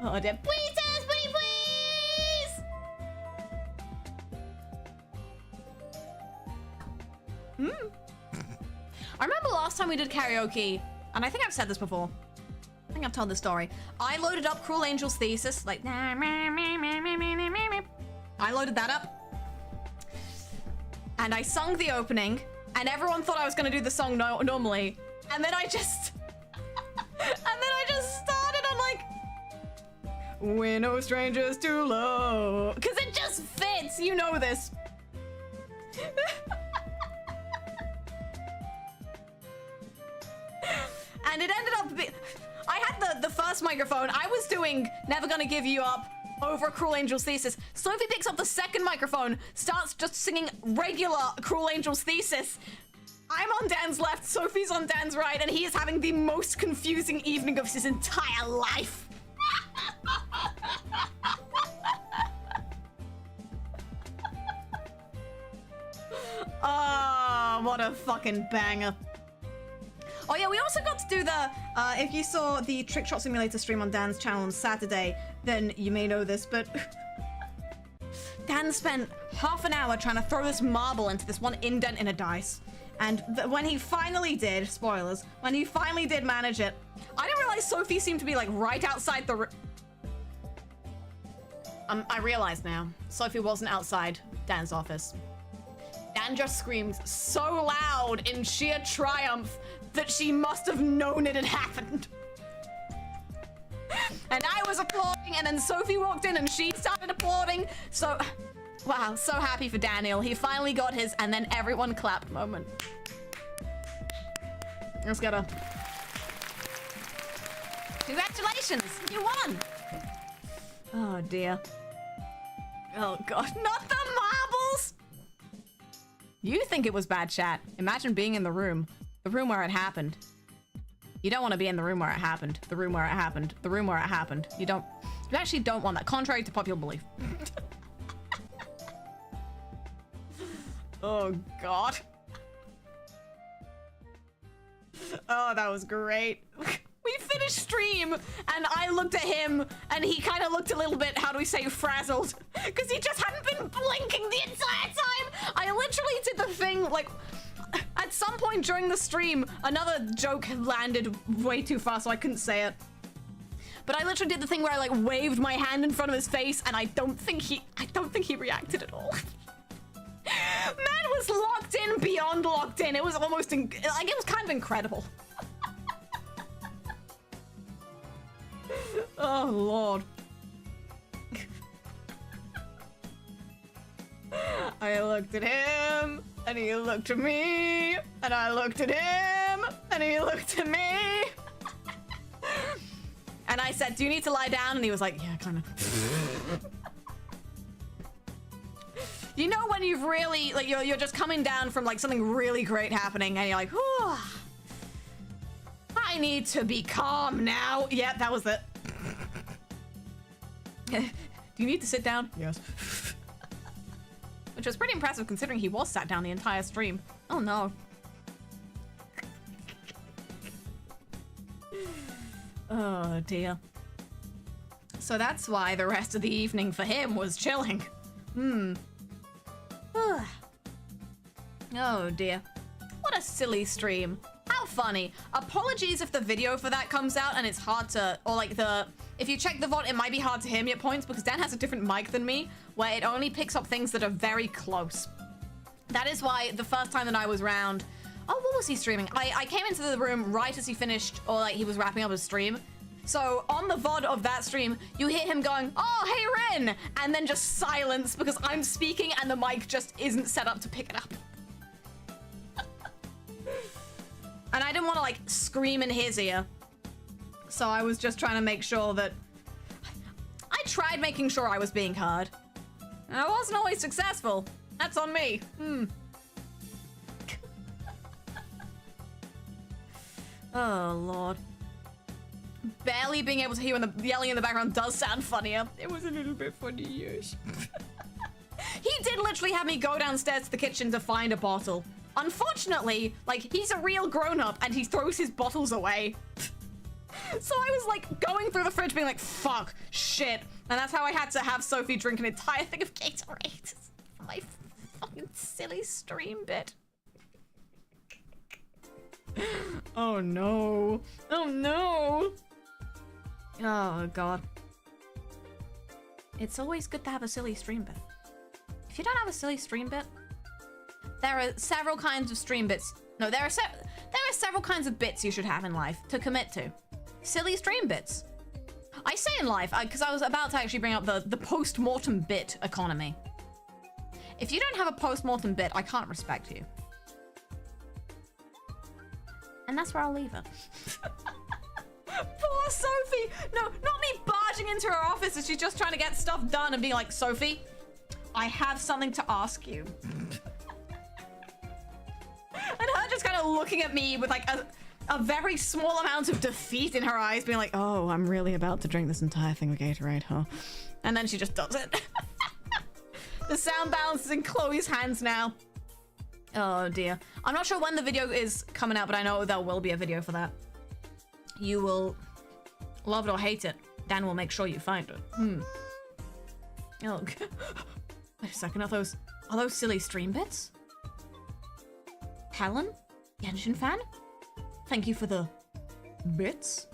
Oh dear. Please, please, please! I remember last time we did karaoke, and I think I've said this before. I think I've told this story. I loaded up Cruel Angel's Thesis, like... I loaded that up. And I sung the opening, and everyone thought I was gonna do the song normally. And then I just... started on like... We're no strangers to love. Because it just fits, you know this. And it ended up... I had the first microphone. I was doing Never Gonna Give You Up over Cruel Angel's Thesis. Sophie picks up the second microphone, starts just singing regular Cruel Angel's Thesis. I'm on Dan's left, Sophie's on Dan's right, and he is having the most confusing evening of his entire life. Oh, what a fucking banger. Oh yeah, we also got to do the, if you saw the Trick Shot Simulator stream on Dan's channel on Saturday, then you may know this, but Dan spent half an hour trying to throw this marble into this one indent in a dice. And when he finally did, spoilers, when he finally did manage it, I didn't realize realized Sophie seemed to be like right outside the room. I realize now, Sophie wasn't outside Dan's office. Dan just screamed so loud in sheer triumph that she must have known it had happened. And I was applauding, and then Sophie walked in and she started applauding. So, wow, so happy for Daniel. He finally got his, and then everyone clapped moment. Let's get a... Congratulations, you won. Oh dear. Oh god, not the marbles! You think it was bad chat. Imagine being in the room where it happened. You don't want to be in the room where it happened. The room where it happened. The room where it happened. You actually don't want that, contrary to popular belief. Oh god. Oh, that was great. We finished stream, and I looked at him, and he kind of looked a little bit, how do we say, frazzled, because he just hadn't been blinking the entire time. I literally did the thing, like, at some point during the stream, another joke landed way too fast, so I couldn't say it. But I literally did the thing where I, like, waved my hand in front of his face, and I don't think he reacted at all. Man was locked in beyond locked in. It was almost, it was kind of incredible. Oh, Lord. I looked at him, and he looked at me, and I looked at him, and he looked at me. And I said, do you need to lie down? And he was like, yeah, kind of. You know when you've really, like, you're just coming down from, like, something really great happening, and you're like, whew, I need to be calm now. Yeah, that was it. Do you need to sit down? Yes. Which was pretty impressive considering he was sat down the entire stream. Oh no. Oh dear. So that's why the rest of the evening for him was chilling. Oh dear. What a silly stream. How funny. Apologies if the video for that comes out and it's hard to, or like if you check the VOD, it might be hard to hear me at points because Dan has a different mic than me where it only picks up things that are very close. That is why the first time that I was round, oh, what was he streaming? I came into the room right as he finished, or like he was wrapping up his stream. So on the VOD of that stream, you hear him going, oh, hey, Rin, and then just silence because I'm speaking and the mic just isn't set up to pick it up. And I didn't want to like scream in his ear. So I was just trying to make sure that I tried making sure I was being heard. And I wasn't always successful. That's on me. Oh, Lord. Barely being able to hear when the yelling in the background does sound funnier. It was a little bit funny, yes. He did literally have me go downstairs to the kitchen to find a bottle. Unfortunately, like, he's a real grown-up and he throws his bottles away. So I was like going through the fridge being like, fuck, shit. And that's how I had to have Sophie drink an entire thing of Gatorade for my fucking silly stream bit. Oh no. Oh no. Oh god. It's always good to have a silly stream bit. If you don't have a silly stream bit, there are several kinds of stream bits. No, there are several kinds of bits you should have in life to commit to. Silly stream bits. I say in life, because I was about to actually bring up the post-mortem bit economy. If you don't have a post-mortem bit, I can't respect you. And that's where I'll leave it. Poor Sophie! No, not me barging into her office as she's just trying to get stuff done and being like, Sophie, I have something to ask you. And her just kind of looking at me with like a very small amount of defeat in her eyes, being like, oh, I'm really about to drink this entire thing of Gatorade, huh? And then she just does it. The sound balance is in Chloe's hands now. Oh dear. I'm not sure when the video is coming out, but I know there will be a video for that. You will love it or hate it. Dan will make sure you find it. Oh, wait a second, are those silly stream bits? Helen? Genshin fan? Thank you for the bits.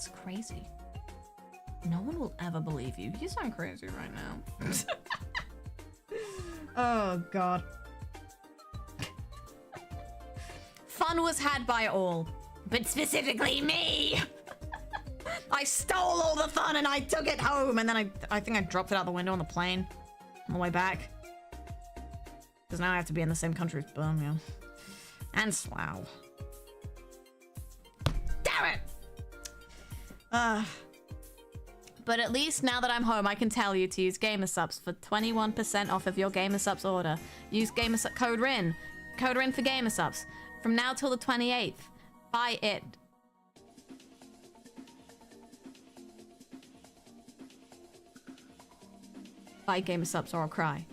It's crazy. No one will ever believe you. You sound crazy right now. Oh, God. Fun was had by all, but specifically me. I stole all the fun and I took it home, and then I think I dropped it out the window on the plane on the way back. Because now I have to be in the same country as Birmingham. And Slough. Damn it! But at least now that I'm home, I can tell you to use Supps for 21% off of your Supps order. Use code RIN. Code RIN for Supps. From now till the 28th. Buy it. Buy Supps or I'll cry.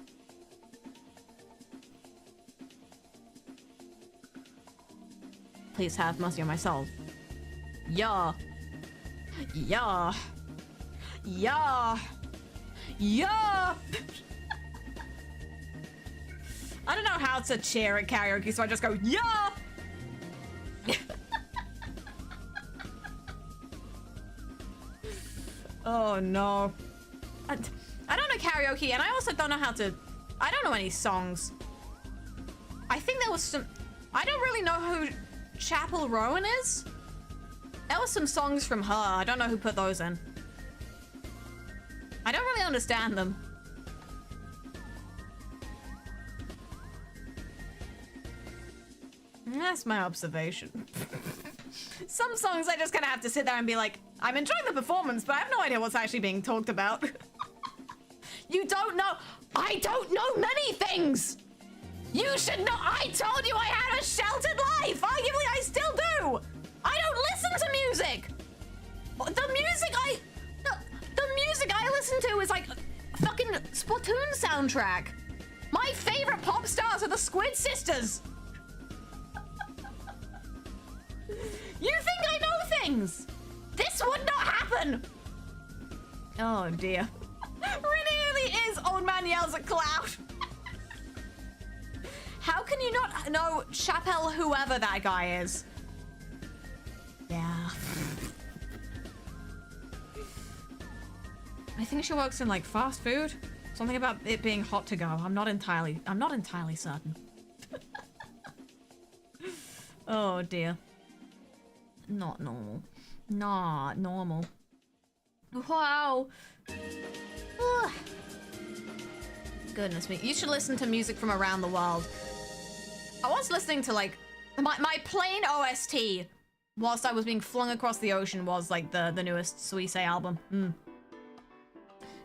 Please have mercy on my soul. Yeah. Yeah. Yeah. Yeah. I don't know how to cheer at karaoke, so I just go, yeah. Oh no. I don't know karaoke, and I also don't know how to... I don't know any songs. I think there was some... I don't really know who Chapel Rowan is. There were some songs from her. I don't know who put those in. I don't really understand them. That's my observation. Some songs I just kind of have to sit there and be like, I'm enjoying the performance, but I have no idea what's actually being talked about. You don't know. I don't know many things. You should know. I told you I had a sheltered life. Arguably, I still do. I don't listen to music. The music I listen to is like fucking Splatoon soundtrack. My favorite pop stars are the Squid Sisters. You think I know things? This would not happen. Oh dear. Really is Old Man Yells at Cloud. How can you not know Chapel whoever that guy is? Yeah. I think she works in like fast food. Something about it being hot to go. I'm not entirely certain. Oh dear. Not normal. Not normal. Wow. Ugh. Goodness me. You should listen to music from around the world. I was listening to like my plain OST whilst I was being flung across the ocean was like the newest Suisse album.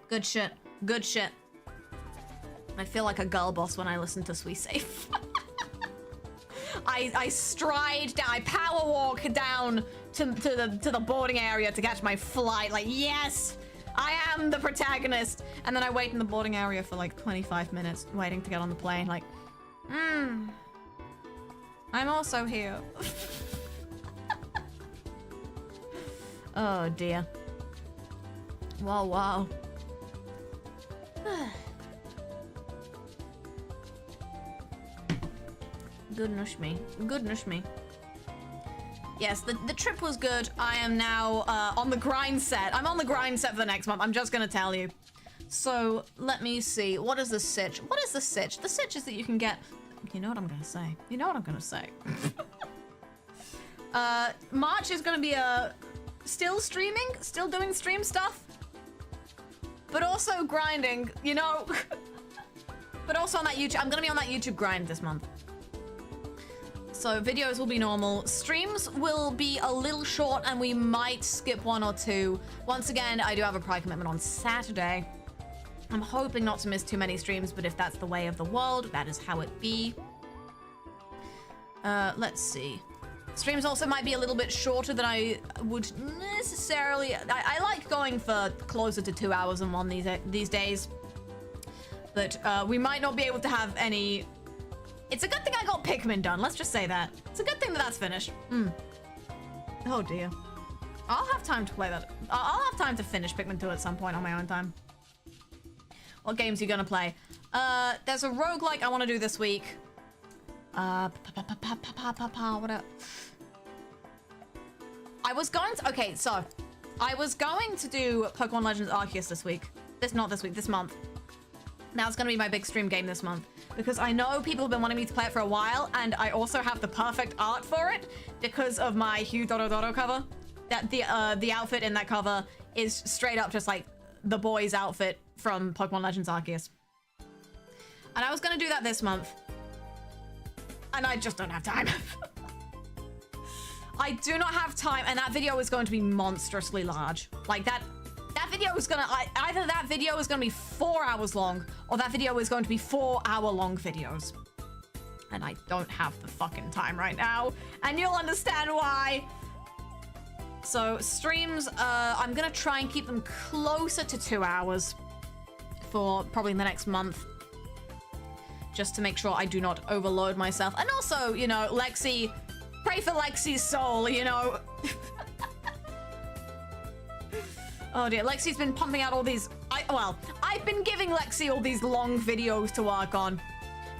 Good shit. Good shit. I feel like a girl boss when I listen to Suisse. I stride down, I power walk down to the boarding area to catch my flight. Like, yes, I am the protagonist. And then I wait in the boarding area for like 25 minutes waiting to get on the plane. Like, I'm also here. Oh dear. Wow, wow. Goodness me. Goodness me. Yes, the trip was good. I am now on the grind set. I'm on the grind set for the next month. I'm just gonna tell you. So, let me see. What is the sitch? What is the sitch? The sitch is that you can get... You know what I'm gonna say. You know what I'm gonna say. March is gonna be still streaming, still doing stream stuff, but also grinding, you know. But also on that YouTube, I'm gonna be on that YouTube grind this month. So videos will be normal. Streams will be a little short and we might skip one or two. Once again, I do have a prior commitment on Saturday. I'm hoping not to miss too many streams, but if that's the way of the world, that is how it be. Let's see. Streams also might be a little bit shorter than I would necessarily... I like going for closer to 2 hours than one these days. But we might not be able to have any... It's a good thing I got Pikmin done, let's just say that. It's a good thing that that's finished. Oh dear. I'll have time to play that. I'll have time to finish Pikmin 2 at some point on my own time. What games are you gonna play? There's a roguelike I want to do this week. What I was going to... Okay, so I was going to do Pokemon Legends Arceus this week. Not this week, this month. Now it's gonna be my big stream game this month because I know people have been wanting me to play it for a while, and I also have the perfect art for it because of my Hugh Dodo cover. That the outfit in that cover is straight up just like the boy's outfit from Pokemon Legends Arceus. And I was gonna do that this month, and I just don't have time. I do not have time, and that video is going to be monstrously large. Like that video is gonna, either that video is gonna be 4 hours long, or that video is going to be 4-hour-long videos. And I don't have the fucking time right now, and you'll understand why. So streams, I'm gonna try and keep them closer to 2 hours for probably the next month, just to make sure I do not overload myself. And also, you know, Lexi, pray for Lexi's soul, you know. Oh dear, Lexi's been pumping out all these, I've been giving Lexi all these long videos to work on.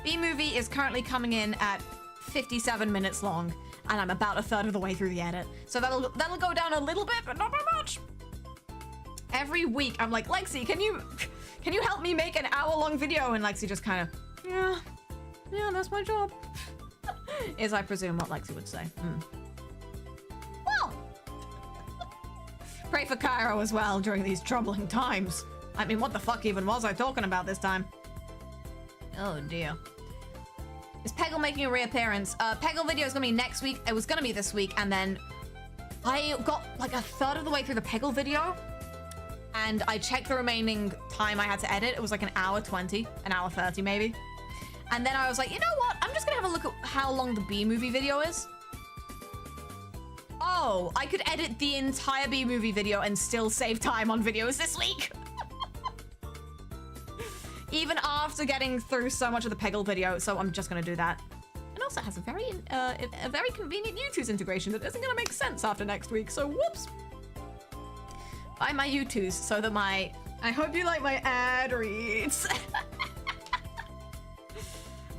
B-Movie is currently coming in at 57 minutes long, and I'm about a third of the way through the edit. So that'll go down a little bit, but not by much. Every week, I'm like, Lexi, can you help me make an hour-long video? And Lexi just kind of, yeah, that's my job. Is, I presume, what Lexi would say. Well, pray for Cairo as well during these troubling times. I mean, what the fuck even was I talking about this time? Oh dear. Is Pegle making a reappearance? Pegle video is gonna be next week. It was gonna be this week, and then I got like a third of the way through the Pegle video, and I checked the remaining time I had to edit. It was like an hour 20, an hour 30 maybe. And then I was like, you know what? I'm just gonna have a look at how long the B-Movie video is. Oh, I could edit the entire B-Movie video and still save time on videos this week. Even after getting through so much of the Pegle video, so I'm just gonna do that. It also has a very convenient YouTube's integration that isn't gonna make sense after next week, so whoops. Buy my YouTubes so that I hope you like my ad reads.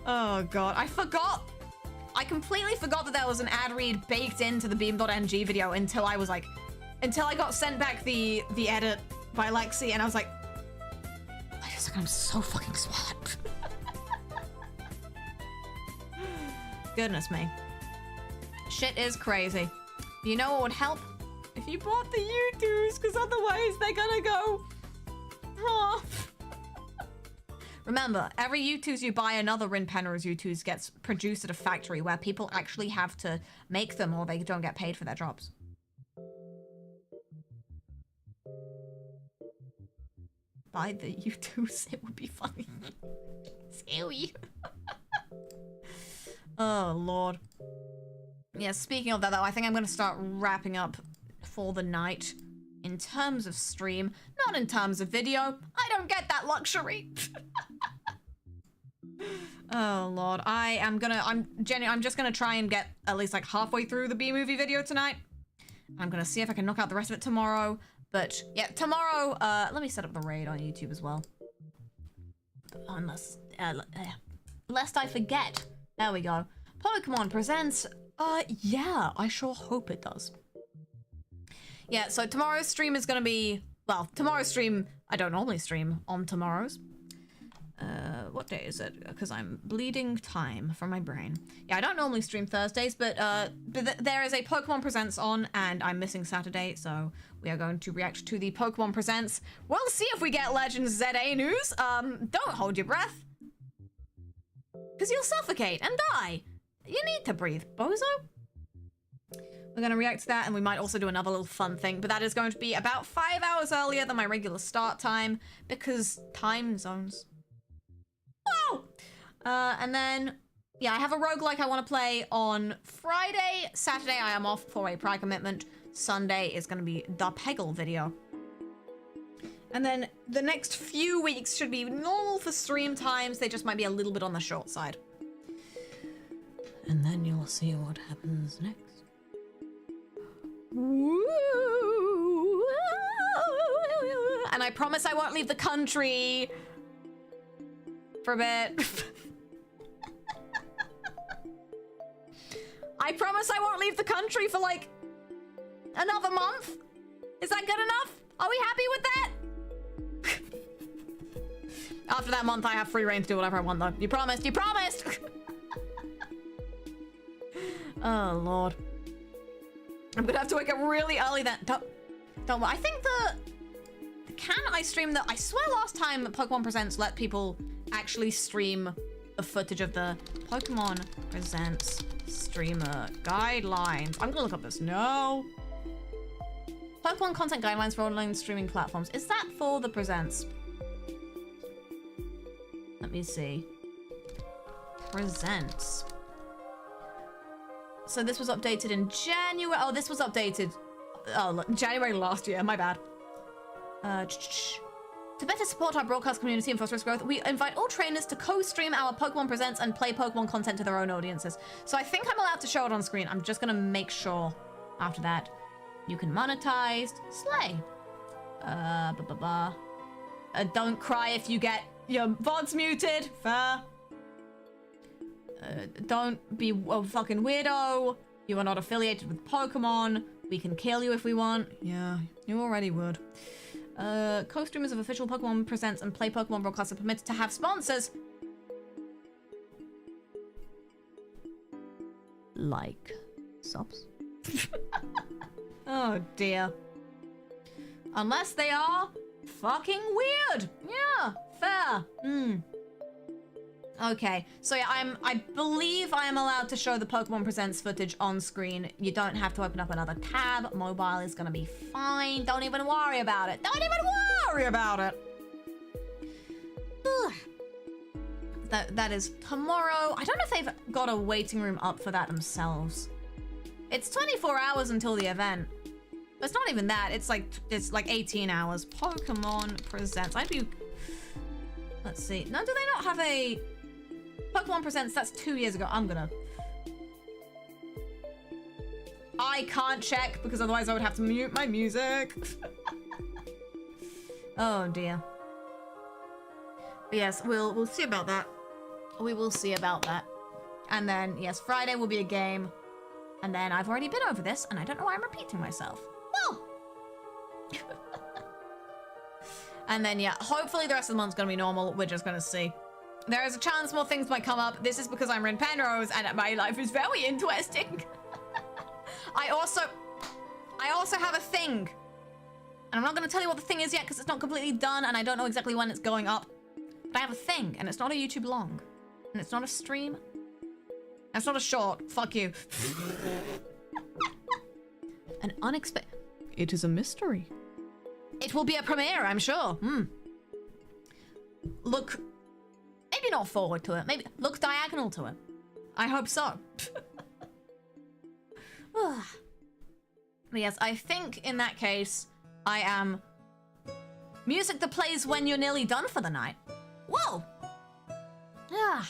Oh god, I completely forgot that there was an ad read baked into the beam.ng video until I got sent back the edit by Lexi, and I was like, I'm so fucking smart. Goodness me. Shit is crazy. You know what would help? If you bought the YouTubes, because otherwise they're gonna go off. Remember, every YouTubes you buy, another Rin Penrose YouTubes gets produced at a factory where people actually have to make them or they don't get paid for their jobs. Buy the YouTubes, it would be funny. Scary. Oh, Lord. Yeah, speaking of that, though, I think I'm going to start wrapping up for the night in terms of stream, not in terms of video. I don't get that luxury. Oh, Lord. I'm just going to try and get at least like halfway through the B-Movie video tonight. I'm going to see if I can knock out the rest of it tomorrow. But yeah, tomorrow, let me set up the raid on YouTube as well. Unless, lest I forget. There we go. Pokemon presents, yeah, I sure hope it does. Yeah, so tomorrow's stream is gonna be, well, tomorrow's stream, I don't normally stream on tomorrow's. What day is it? Because I'm bleeding time from my brain. Yeah, I don't normally stream Thursdays, but there is a Pokemon Presents on, and I'm missing Saturday, so we are going to react to the Pokemon Presents. We'll see if we get Legends ZA news. Don't hold your breath, because you'll suffocate and die. You need to breathe, bozo. We're going to react to that, and we might also do another little fun thing, but that is going to be about 5 hours earlier than my regular start time, because time zones. Whoa! And then, yeah, I have a roguelike I want to play on Friday. Saturday, I am off for a prior commitment. Sunday is going to be the Pegle video. And then the next few weeks should be normal for stream times. They just might be a little bit on the short side. And then you'll see what happens next. Woo! And I promise I won't leave the country for a bit. I promise I won't leave the country for like another month. Is that good enough? Are we happy with that? After that month, I have free reign to do whatever I want, though. You promised. You promised. Oh, Lord. I'm gonna have to wake up really early then. Don't worry. I think can I stream I swear last time Pokemon Presents let people actually stream the footage of the Pokemon Presents streamer guidelines. I'm gonna look up this. No. Pokemon content guidelines for online streaming platforms. Is that for the Presents? Let me see. Presents. So this was updated in January. Oh, this was updated. Oh, January last year. My bad. To better support our broadcast community and foster its growth, we invite all trainers to co-stream our Pokemon Presents and play Pokemon content to their own audiences. So I think I'm allowed to show it on screen. I'm just gonna make sure after that. You can monetize. Slay. Don't cry if you get your VODs muted. Fair. Don't be a fucking weirdo. You are not affiliated with Pokemon. We can kill you if we want. Yeah, you already would. Co-streamers of official Pokemon Presents and Play Pokemon broadcasts are permitted to have sponsors. Like Supps. Oh dear. Unless they are fucking weird. Yeah, fair. Okay, so yeah, I believe I am allowed to show the Pokemon Presents footage on screen. You don't have to open up another tab. Mobile is gonna be fine. Don't even worry about it. Don't even worry about it. That is tomorrow. I don't know if they've got a waiting room up for that themselves. It's 24 hours until the event. But it's not even that. It's like 18 hours. Pokemon Presents. Let's see. No, do they not have a Pokemon Presents? That's 2 years ago. I can't check because otherwise I would have to mute my music. Oh dear. But yes, we'll see about that. We will see about that. And then yes, Friday will be a game. And then I've already been over this and I don't know why I'm repeating myself. Well. And then yeah, hopefully the rest of the month's gonna be normal. We're just gonna see. There is a chance more things might come up. This is because I'm Rin Penrose and my life is very interesting. I also have a thing. And I'm not gonna tell you what the thing is yet because it's not completely done and I don't know exactly when it's going up. But I have a thing and it's not a YouTube long. And it's not a stream. And it's not a short. Fuck you. An unexpected. It is a mystery. It will be a premiere, I'm sure. Look, maybe not forward to it. Maybe look diagonal to it. I hope so. But yes, I think in that case, I am music that plays when you're nearly done for the night. Whoa. Yeah.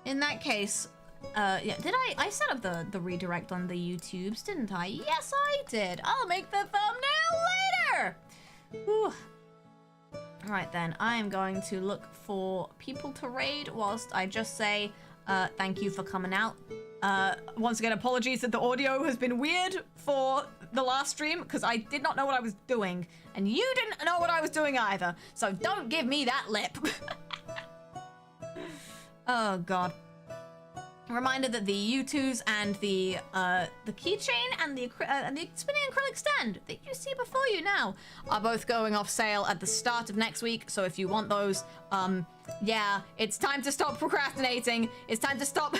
In that case, yeah, did I set up the redirect on the YouTubes, didn't I? Yes, I did. I'll make the thumbnail later. Whew. All right then, I am going to look for people to raid whilst I just say thank you for coming out. Once again, apologies that the audio has been weird for the last stream because I did not know what I was doing and you didn't know what I was doing either. So don't give me that lip. Oh God. A reminder that the U2s and the keychain and the spinning acrylic stand that you see before you now are both going off sale at the start of next week. So if you want those, yeah, it's time to stop procrastinating. It's time to stop.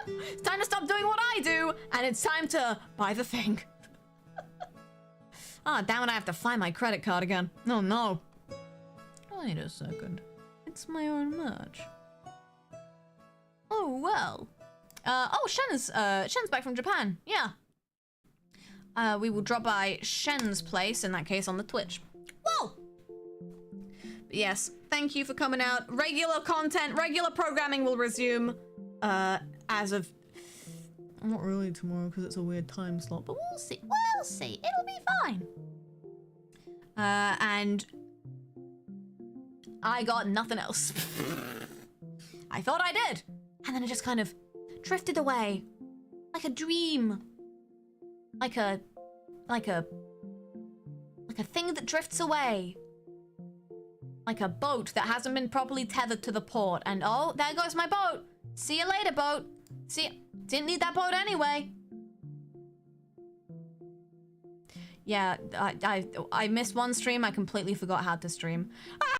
It's time to stop doing what I do, and it's time to buy the thing. Ah, damn it! I have to find my credit card again. Oh no. Wait a second. It's my own merch. Oh, well. Oh, Shen's back from Japan. Yeah. We will drop by Shen's place, in that case, on the Twitch. Whoa! But yes, thank you for coming out. Regular content, regular programming will resume, as of... Not really tomorrow, because it's a weird time slot, but we'll see. We'll see. It'll be fine. And... I got nothing else. I thought I did. And then it just kind of drifted away. Like a dream. Like a Like a thing that drifts away. Like a boat that hasn't been properly tethered to the port. And oh, there goes my boat. See you later, boat. See, didn't need that boat anyway. Yeah, I missed one stream. I completely forgot how to stream. Ah!